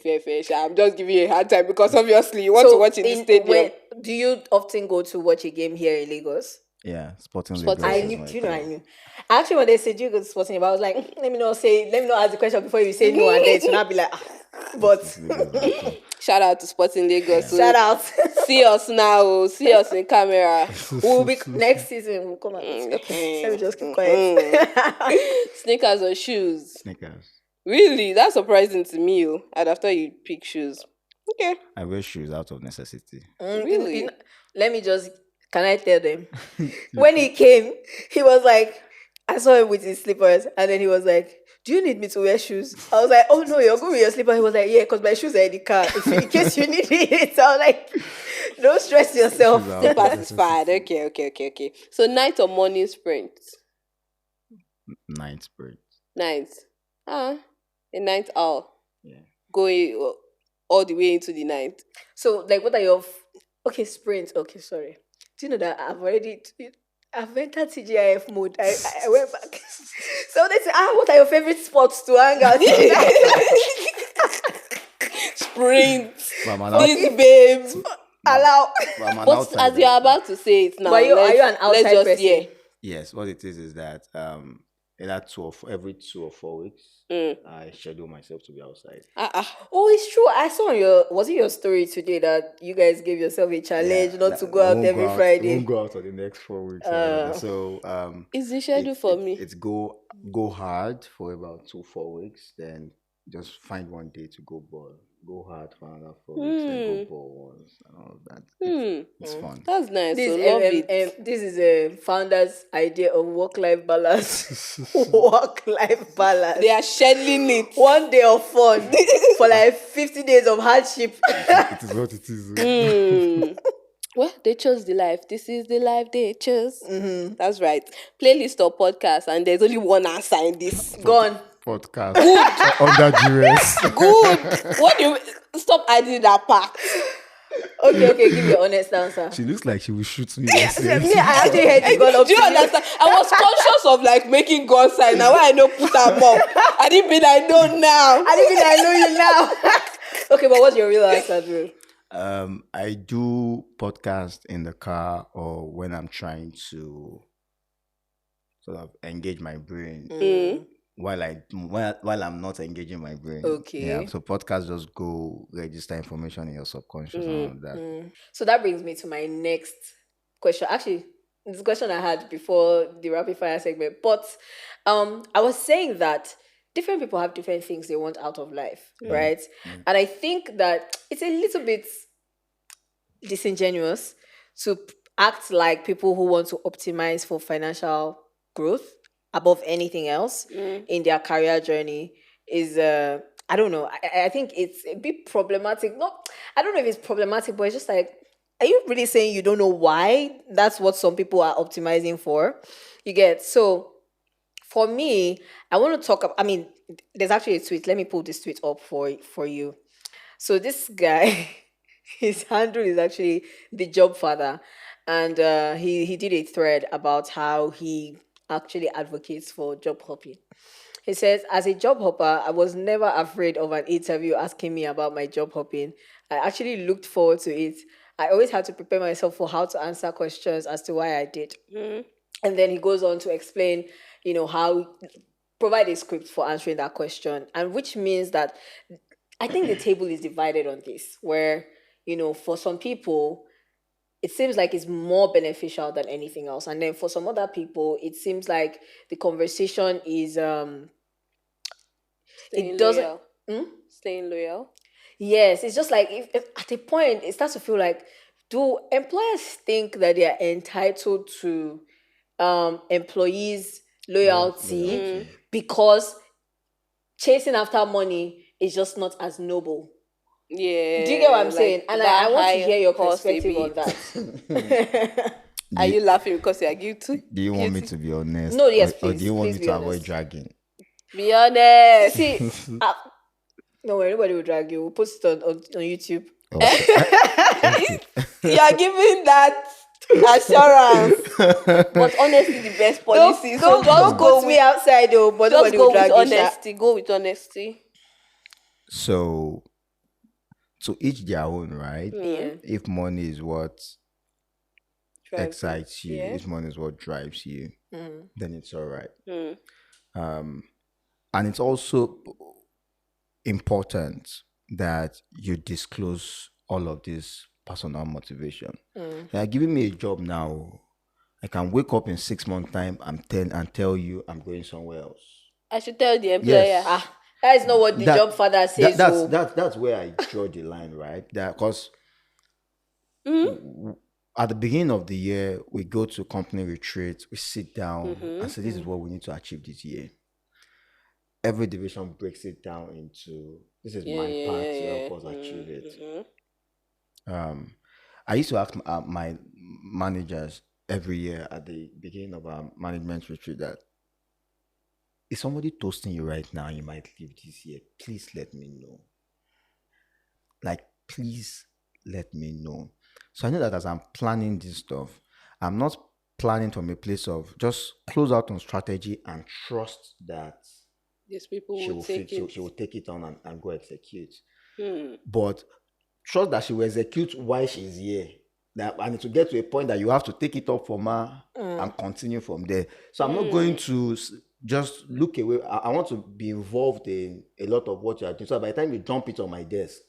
I'm just giving you a hard time because obviously you want to watch in the stadium. Do you often go to watch a game here in Lagos? Yeah, Sporting Sporting. Lagos. I knew. Actually, when they said you go to Sporting, I was like, let me not ask the question before you say no, and then to not be like, but Shout out to Sporting Lagos. shout out. See us now. See us in camera. We'll be next season. We'll come out. Okay. Let me just keep quiet. Sneakers or shoes? Sneakers. Really? That's surprising to me. I'd have thought you'd pick shoes. Okay. I wear shoes out of necessity. Really? Let me just. Can I tell them? When he came, he was like, I saw him with his slippers, and then he was like, do you need me to wear shoes? I was like, oh no, you're good with your slippers. He was like, yeah, because my shoes are in the car. In case you need it. So I was like, don't stress yourself. Slippers is fine. Okay. So night or morning sprint? Night sprint. Night. A night owl. Yeah. Going all the way into the night. So, like, what are your... Okay, sprint. Okay, sorry. Do you know that I've entered TGIF mode. I went back. So they say, what are your favorite spots to hang out? Sprint. These babes. Allow. But as you're about to say it now, But are you an outside person? Yeah. Yes, what it is that every 2 or 4 weeks, I schedule myself to be outside. Oh, it's true. I saw was it your story today that you guys gave yourself a challenge not to go out every Friday? Won't go out for the next 4 weeks. So Is the schedule for me? It's go hard for about 2-4 weeks, then just find one day to go ball. Go hard for another 4 weeks, then go ball once and all of that. It's fun. That's nice. This, love it. This is a founder's idea of work-life balance. Work-life balance. They are scheduling it. 1 day of fun for like 50 days of hardship. It is what it is. Well, they chose the life. This is the life they chose. That's right. Playlist or podcast, and there's only one answer in this. Gone. Podcast. Under duress. Good. What do you... Stop adding that part. Okay, give your honest answer. She looks like she will shoot me. Me, I actually heard you gun up. Do you understand? I was conscious of like making gun sign. Now I know put them up. I didn't mean I know now. I didn't mean I know you now. Okay, but what's your real answer, Drew? I do podcast in the car or when I'm trying to sort of engage my brain. While I'm not engaging my brain. Okay. Yeah. So podcasts just go register information in your subconscious and all of that. So that brings me to my next question. Actually, this question I had before the rapid fire segment. But I was saying that different people have different things they want out of life, right? And I think that it's a little bit disingenuous to act like people who want to optimize for financial growth above anything else in their career journey is I don't know. I think it's a bit problematic. I don't know if it's problematic, but it's just like, are you really saying you don't know why that's what some people are optimizing for? You get? So for me, I want to talk about, there's actually a tweet. Let me pull this tweet up for you. So this guy, his handle is actually the Job Father. And he did a thread about how he actually advocates for job hopping. He says, as a job hopper, I was never afraid of an interview asking me about my job hopping. I actually looked forward to it. I always had to prepare myself for how to answer questions as to why I did. And then he goes on to explain, how provide a script for answering that question. And which means that I think the table is divided on this, where, for some people, it seems like it's more beneficial than anything else. And then for some other people, it seems like the conversation is Staying loyal. Yes, it's just like if at a point it starts to feel like, do employers think that they are entitled to employees' loyalty because chasing after money is just not as noble Yeah. Do you get what I'm saying? And I want to hear your cost perspective on that. Are you laughing because you are guilty? Do you want me to be honest? No, yes, Or please. do you want Please me be to avoid honest. dragging? Be honest. See, no worry, nobody will drag you. We'll post it on YouTube. Okay. You are giving that assurance. But honestly, the best policy. Don't go me outside though, but just nobody go will drag with you. honesty. Go with honesty. So, to each their own, right? Yeah. If money is what Drives excites you, yeah. if money is what drives you, then it's all right. Mm. And it's also important that you disclose all of this personal motivation. They are giving me a job now. I can wake up in 6 months' time and tell you I'm going somewhere else. I should tell the employer. Yes. That is not what the job father says. That's where I draw the line, right? Because at the beginning of the year, we go to company retreat, we sit down and say, this is what we need to achieve this year. Every division breaks it down into, this is my part to help us achieve it. I used to ask my managers every year at the beginning of our management retreat that, if somebody toasting you right now, you might leave this year, please let me know. Like, please let me know. So I know that as I'm planning this stuff, I'm not planning from a place of just close out on strategy and trust that These people she will take it on and go execute. But trust that she will execute while she's here. And it will get to a point that you have to take it up from her and continue from there. So I'm not going to just look away. I want to be involved in a lot of what you are doing. So by the time you dump it on my desk,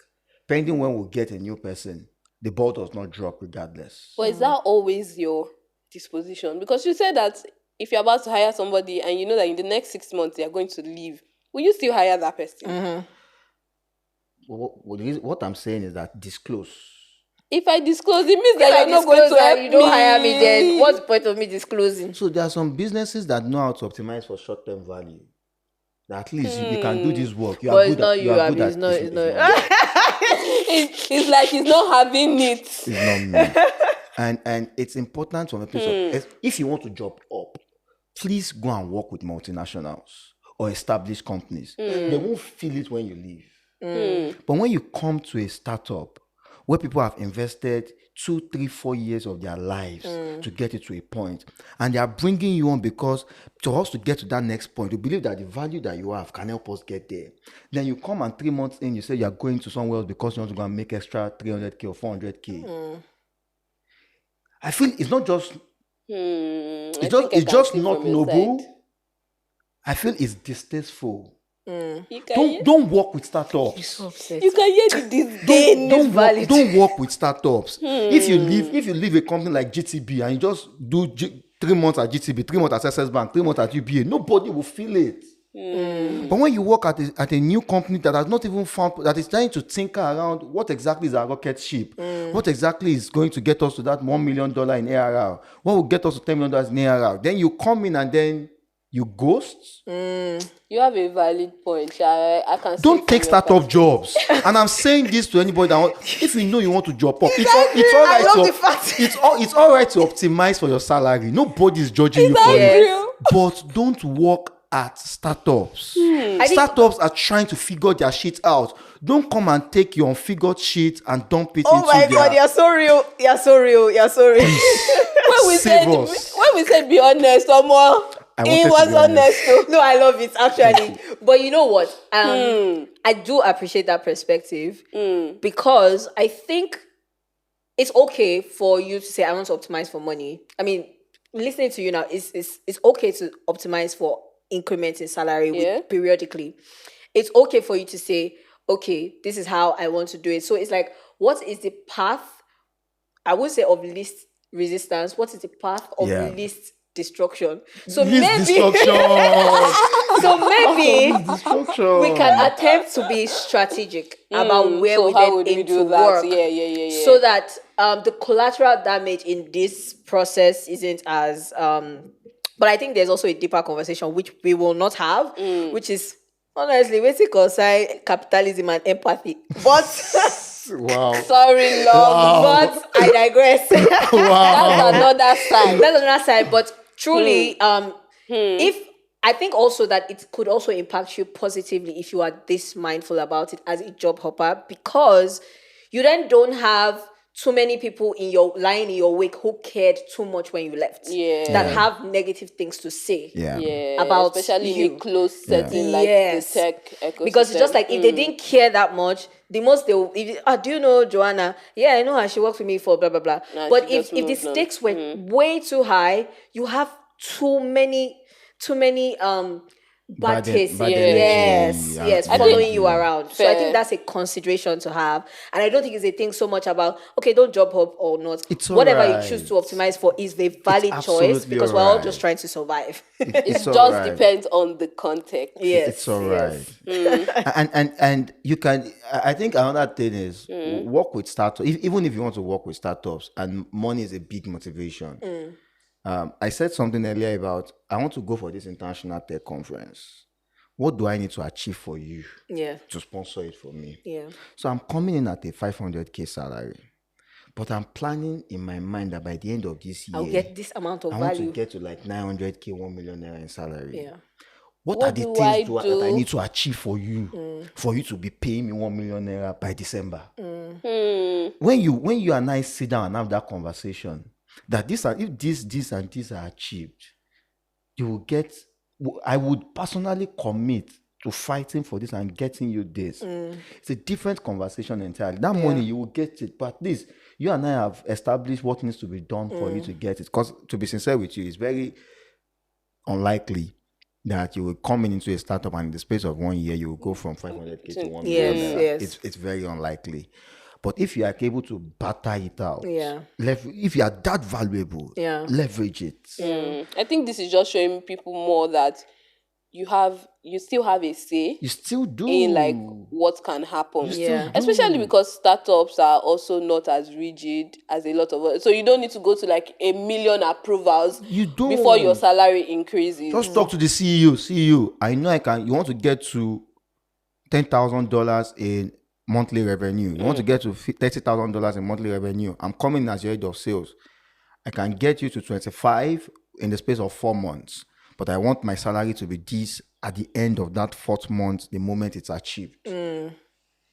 pending when we get a new person, the ball does not drop regardless. But is that always your disposition? Because you said that if you're about to hire somebody and you know that in the next 6 months they are going to leave, will you still hire that person? What I'm saying is that disclose. If I disclose, it means that you're not going to help me. You don't hire me, then what's the point of me disclosing? So there are some businesses that know how to optimize for short-term value. That at least you can do this work. You are good at it's not. It's like he's not having it. It's not me. And it's important from a place of, if you want to job up, please go and work with multinationals or established companies. They won't feel it when you leave. But when you come to a startup where people have invested 2, 3, 4 years of their lives to get it to a point, and they are bringing you on because to us to get to that next point, you believe that the value that you have can help us get there. Then you come and 3 months in, you say you're going to somewhere else because you want to go and make extra 300K or 400K. I feel it's not just it's just not noble. I feel it's distasteful. Don't work with startups. You can hear the disdain. Don't work with startups. If you leave a company like GTB and you just do 3 months at GTB, 3 months at SS Bank, 3 months at UBA, nobody will feel it. But when you work at a new company that has not even found, that is trying to tinker around what exactly is our rocket ship, what exactly is going to get us to that $1 million in ARR, what will get us to $10 million in ARR, then you come in and then you ghost. You have a valid point. I can. Don't take startup jobs. And I'm saying this to anybody that if you know you want to job up, it's all right to optimize for your salary. Nobody's judging you for it. But don't work at startups. Startups are trying to figure their shit out. Don't come and take your unfigured shit and dump it into their... Oh my God, you're so real. When we said be honest, someone... It was honest. No, I love it actually. But you know what? I do appreciate that perspective because I think it's okay for you to say I want to optimize for money. I mean, listening to you now, it's okay to optimize for increments in salary periodically. It's okay for you to say, okay, this is how I want to do it. So it's like, what is the path? I would say of least resistance. What is the path of least destruction? So maybe we can attempt to be strategic about where we then aim to work. So that the collateral damage in this process isn't as but I think there's also a deeper conversation which we will not have, which is Honestly, what's it called? Capitalism and empathy. But Wow. Sorry, love. but I digress. That's another side. That's another side. But truly, if I think also that it could also impact you positively if you are this mindful about it as a job hopper, because you then don't have too many people lying in your wake who cared too much when you left. That have negative things to say. About especially you. in a closed setting like the tech ecosystem. Because it's just like if they didn't care that much, the most they will, do you know Joanna? Yeah, I know her. She works with me for blah blah blah. Nah, but if the stakes were way too high, you have too many bad taste. Yes, following you around. Fair. So I think that's a consideration to have. And I don't think it's a thing so much about, okay, don't job hop or not. It's whatever right. you choose to optimize for is the valid choice, because we're all just trying to survive. It just depends on the context. Yes. It's all right. And you can, I think another thing is work with startups. Even if you want to work with startups and money is a big motivation. I said something earlier about, I want to go for this international tech conference. What do I need to achieve for you to sponsor it for me? So I'm coming in at a 500K salary, but I'm planning in my mind that by the end of this year, I'll get this amount of value. I want to get to like 900K, 1 million naira in salary. What are the things that I need to achieve for you, for you to be paying me 1 million naira by December? When you and I sit down and have that conversation, that if this and this are achieved, you will get. I would personally commit to fighting for this and getting you this. It's a different conversation entirely. That money you will get it, but at least you and I have established what needs to be done for you to get it. Because to be sincere with you, it's very unlikely that you will come into a startup and in the space of 1 year you will go from 500K to 1 million. It's very unlikely. But if you are able to batter it out, if you are that valuable, leverage it. I think this is just showing people more that you still have a say. You still do. In like what can happen. Especially because startups are also not as rigid as a lot of others. So you don't need to go to like 1 million approvals before your salary increases. Just talk to the CEO. I know you want to get to $10,000 in monthly revenue. You want to get to $30,000 in monthly revenue. I'm coming as your head of sales. I can get you to 25 in the space of 4 months, but I want my salary to be this at the end of that 4th month, the moment it's achieved.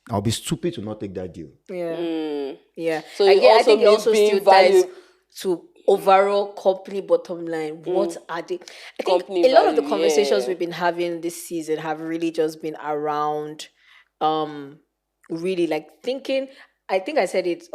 I'll be stupid to not take that deal. So I think it also still ties to overall company bottom line. What are they? I think a lot of the conversations we've been having this season have really just been around really like thinking. I think I said it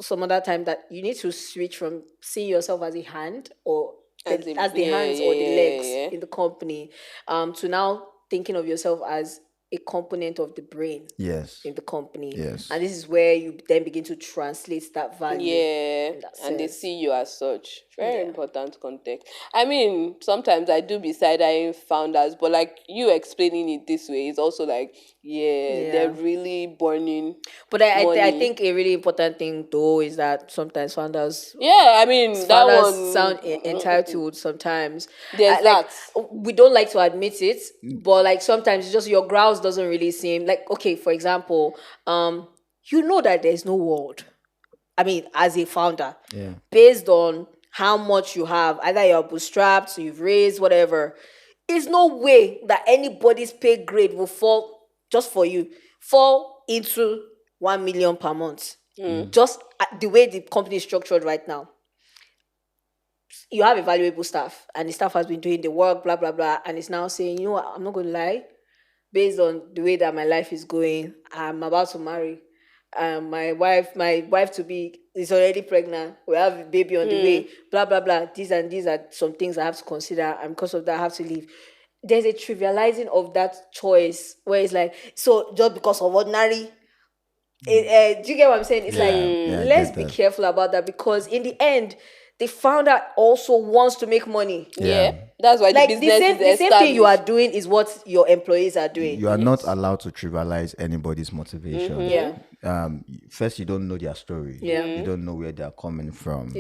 some other time that you need to switch from seeing yourself as a hand or as the hands or the legs in the company to now thinking of yourself as a component of the brain in the company. And this is where you then begin to translate that value. And they see you as such. Very important context. I mean, sometimes I do be side-eyeing founders, but like you explaining it this way is also like, they're really burning. But I think a really important thing though is that sometimes founders sound entitled sometimes. There's that. We don't like to admit it, but like sometimes it's just your grouse doesn't really seem like, okay, for example, you know that there's no world. I mean, as a founder, based on how much you have, either you're bootstrapped, so you've raised, whatever, there's no way that anybody's pay grade will fall into 1 million per month. Just the way the company is structured right now. You have a valuable staff, and the staff has been doing the work, blah, blah, blah, and it's now saying, you know what, I'm not going to lie, based on the way that my life is going, I'm about to marry. My wife to be is already pregnant. We have a baby on the way. Blah blah blah. These are some things I have to consider, and because of that, I have to leave. There's a trivializing of that choice where it's like, so just because of ordinary. Do you get what I'm saying? It's let's be careful about that, because in the end, the founder also wants to make money. That's why like the business the same thing you are doing is what your employees are doing. You are not allowed to trivialize anybody's motivation. First, you don't know their story. You don't know where they are coming from.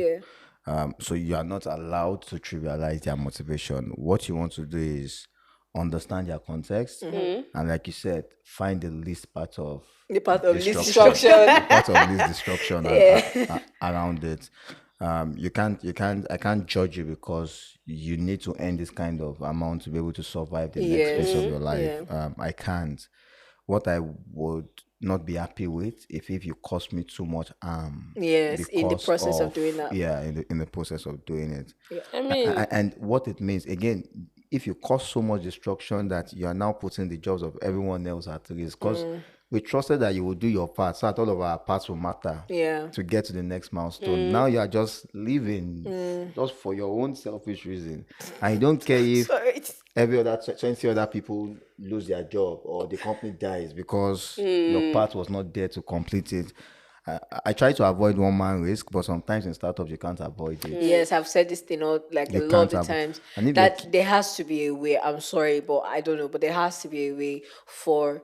So you are not allowed to trivialize their motivation. What you want to do is understand their context, and like you said, find the least part of the part of least destruction. the part of least destruction around it. I can't judge you because you need to earn this kind of amount to be able to survive the next phase of your life. I can't. What I would not be happy with if you cost me too much in the process of doing that. Yeah, in the process of doing it. Yeah. I mean, and what it means again, if you cause so much destruction that you are now putting the jobs of everyone else at risk, because we trusted that you will do your part, so that all of our parts will matter to get to the next milestone. Now you are just living just for your own selfish reason. And you don't care if every other 20 other people lose their job or the company dies because your part was not there to complete it. I try to avoid one-man risk, but sometimes in startups you can't avoid it. Yes, I've said this thing like a lot of times, that there has to be a way. I'm sorry, but I don't know, but there has to be a way for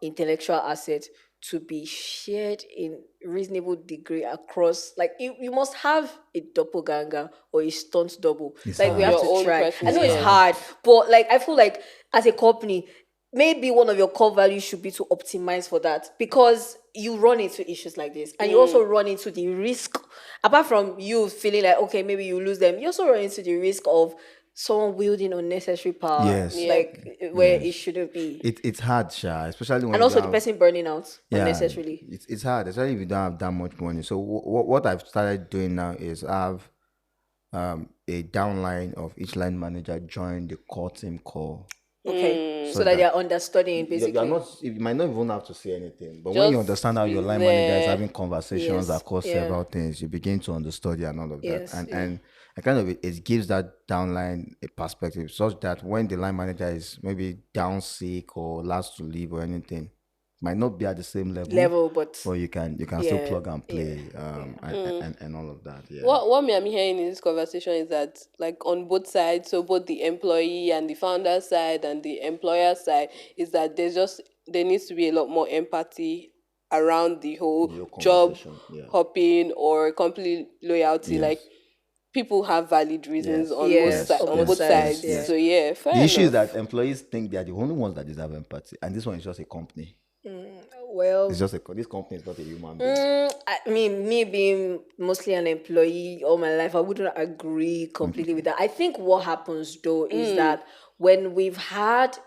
intellectual assets to be shared in reasonable degree across. Like you must have a doppelganger or a stunt double. It's like hard. we have Your to own try. person, I know yeah. it's hard, but like I feel like as a company, maybe one of your core values should be to optimize for that, because you run into issues like this and you also run into the risk, apart from you feeling like, okay, maybe you lose them, you also run into the risk of someone wielding unnecessary power, where it shouldn't be. It's hard, Sha, especially when and also the person burning out unnecessarily. It's hard, especially if you don't have that much money. So what I've started doing now is have a downline of each line manager join the core team call. Okay, so that they are understanding basically. You might not even have to say anything, but Just when you understand how your line manager is having conversations Yes, across several things, you begin to understudy and all of Yes, that. And kind of it gives that downline a perspective, such that when the line manager is maybe down sick or last to leave or anything, might not be at the same level, but you can still plug and play and all of that. Yeah. What I'm hearing in this conversation is that, like, on both sides, so both the employee and the founder side and the employer side, is that there needs to be a lot more empathy around the whole job hopping or company loyalty. Yes. Like, people have valid reasons on both sides. Yes. So yeah, fair The issue is enough. that employees think they are the only ones that deserve empathy, and this one is just a company. Well, It's just this company is not a human being. I mean, me being mostly an employee all my life, I wouldn't agree completely with that. I think what happens though is that when we've had,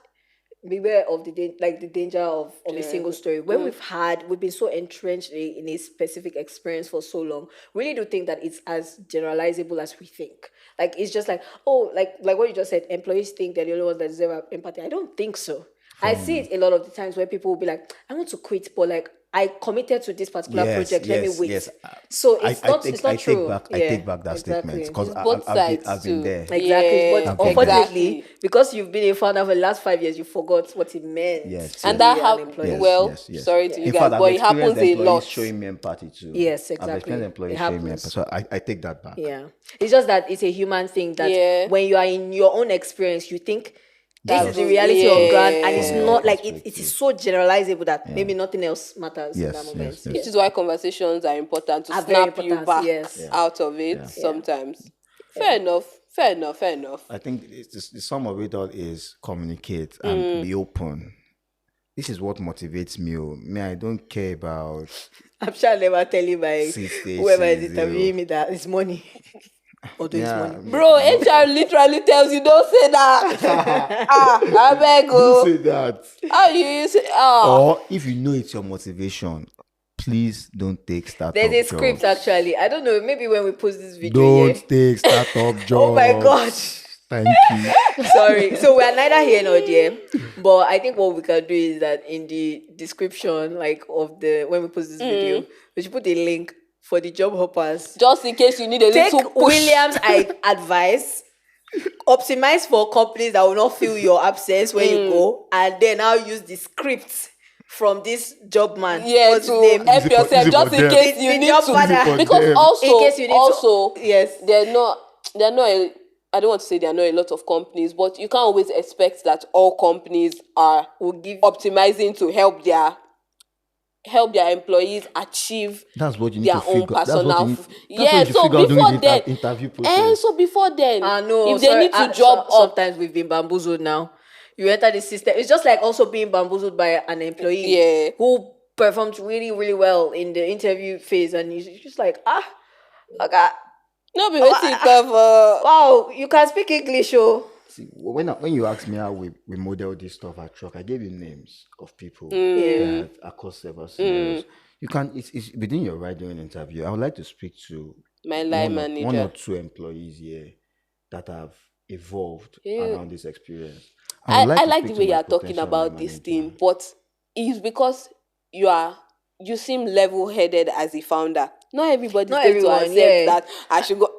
beware of the danger of a single story. When we've been so entrenched in a specific experience for so long, we really do think that it's as generalizable as we think. Like it's just like, oh, like what you just said, employees think they're the only ones that deserve empathy. I don't think so. I see it a lot of the times where people will be like, I want to quit, but like I committed to this particular project. Let me wait. Yes. So it's not true. I take back that statement because both sides I've been there. Exactly. Yeah, But unfortunately, because you've been a founder for the last 5 years, you forgot what it meant. Yes. And that happens. Yes. Sorry to you In guys, fact, but it happens a lot. Showing me empathy too. Yes, I've exactly. experienced employees It showing me happens. empathy. So I take that back. Yeah. It's just that it's a human thing that when you are in your own experience, you think this is the reality on ground, and it's not like it is so generalizable that maybe nothing else matters in that moment. Yes. Which is why conversations are important to Are very snap you important, back yes. out of it sometimes. Fair enough. I think the sum of it all is communicate and be open. This is what motivates me. I don't care about. I'm sure I'll never tell you by whoever is interviewing me that it's money. Although it's money. Bro, HR literally tells you don't say that. I beg you. Don't say that. How you say Or if you know it's your motivation, please don't take startup There's a jobs. script actually. I don't know. Maybe when we post this video, Don't take startup jobs. Oh my god. Thank you. Sorry. So we are neither here nor there. But I think what we can do is that in the description, like when we post this video, we should put a link for the job hoppers. just in case you need a Take little push. William's advice. Optimize for companies that will not feel your absence when you go, and then now use the scripts from this job man. Yeah, What's to his name? help Easy yourself, for just in them. case The you need job to. partner. Because them. also, In case you need to- yes. they're not I don't want to say there are not a lot of companies, but you can't always expect that all companies will give optimizing to help their employees achieve That's what you need their to own figure. That's what personal. you need to So figure out during before the then, interview process. so before then, No, if they need to job up, sometimes we've been bamboozled now. you enter the system. It's just like also being bamboozled by an employee who performed really, really well in the interview phase, and you're just like, okay. No, be waiting cover. Wow, you can speak English, oh. See, when you asked me how we model this stuff at TruQ, I gave you names of people Yeah. that across several scenarios. You can it's within your right during interview. I would like to speak to my line manager, 1 or 2 employees here that have evolved around this experience. I like the way you are talking about this thing, but it's because you seem level-headed as a founder. Not everybody's going to accept that I should go.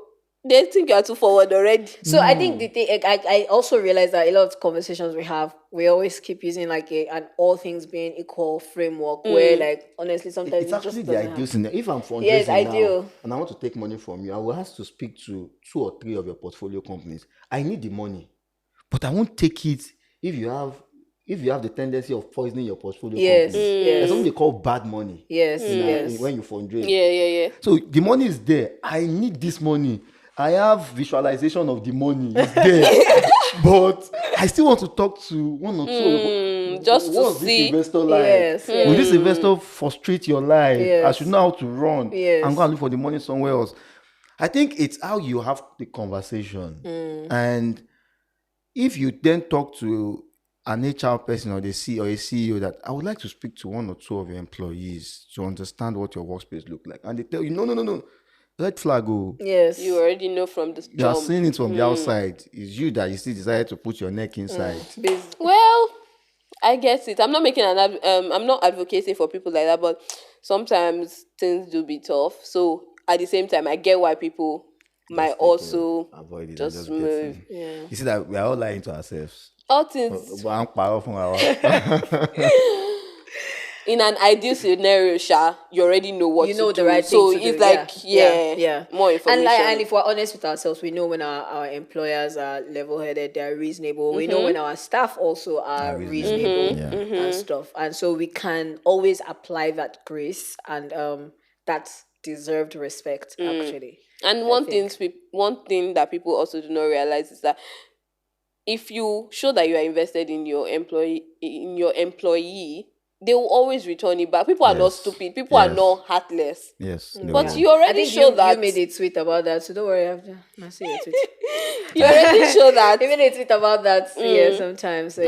They think you are too forward already. So I think the thing, I also realize that a lot of conversations we have, we always keep using like an all things being equal framework where like honestly sometimes it's actually just the ideal scenario. If I'm fundraising Yes, now ideal. and I want to take money from you, I will have to speak to 2 or 3 of your portfolio companies. I need the money, but I won't take it if you have the tendency of poisoning your portfolio companies. There's something they call bad money. Yes. When you fundraise. Yeah. So the money is there. I need this money. I have visualization of the money. It's there. But I still want to talk to 1 or 2. Just to What's see. this investor like? Yes. Will this investor frustrate your life? Yes. I should know how to run. Yes. I'm going to look for the money somewhere else. I think it's how you have the conversation. And if you then talk to an HR person or a CEO that I would like to speak to 1 or 2 of your employees to understand what your workspace look like, and they tell you no, red flag. Yes. You already know from the You are seeing it from the outside. It's you that you still decided to put your neck inside. Well, I guess it. I'm not making I'm not advocating for people like that, but sometimes things do be tough. So at the same time, I get why people might also avoid it. just move. You see that we are all lying to ourselves. All things. I'm powerful from our In an ideal scenario, you already know what you know to the do. right so thing to it's do. like more information. And if we're honest with ourselves, we know when our employers are level-headed, they're reasonable. We know when our staff also are reasonable and stuff. And so we can always apply that grace and that deserved respect, actually. And one thing that people also do not realize is that if you show that you are invested in your employee, they will always return it back. People are not stupid. People are not heartless. Yes. But you already showed that. You made a tweet about that, so don't worry. I see your tweet. You already showed that. You made a tweet about that, sometimes. So,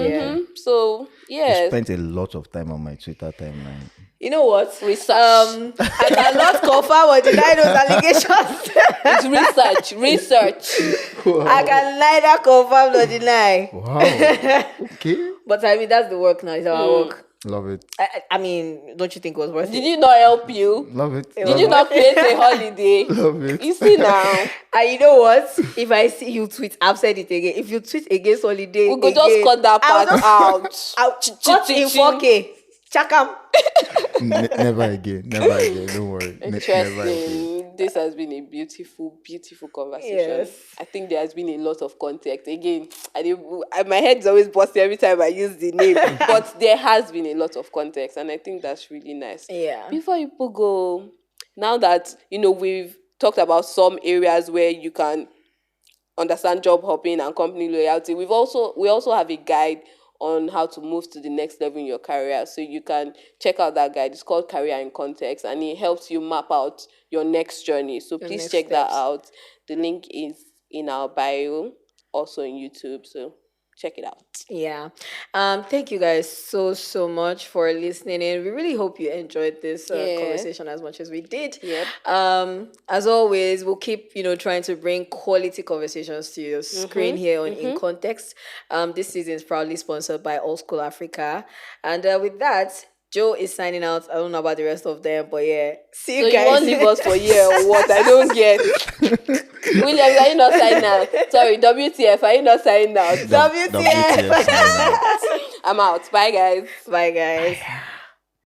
So, yes. I spent a lot of time on my Twitter timeline. You know what? Research. I cannot confirm or deny those allegations. It's research. Wow. I can neither confirm nor deny. Wow. Okay. But I mean, that's the work now. It's our work. Love it. I mean, don't you think it was worth it? Did you not help you? Love it. Did you not create a holiday? Love it. You see now. And you know what? If I see you tweet, I've said it again. If you tweet against holiday, We could just cut that part out. Cut in 4K. Chakam. Never again. Never again. Don't worry. Never again. Interesting. This has been a beautiful, beautiful conversation. Yes. I think there has been a lot of context. Again, my head's always busting every time I use the name, but there has been a lot of context, and I think that's really nice. Yeah. Before you go, now that we've talked about some areas where you can understand job hopping and company loyalty, we also have a guide on how to move to the next level in your career. So you can check out that guide. It's called Career in Context, and it helps you map out your next journey. So please check that out. The link is in our bio, also on YouTube. So check it out. Yeah. Thank you guys so much for listening in. We really hope you enjoyed this conversation as much as we did. Yep. As always, we'll keep trying to bring quality conversations to your screen here on In Context. This season is proudly sponsored by Old School Africa. And with that, Joe is signing out. I don't know about the rest of them, but yeah. See you guys. You won't leave us for a year or what? I don't get. Williams, are you not signing out? Sorry, WTF, are you not signing out? WTF. WTF signing out. I'm out. Bye, guys. Bye, guys.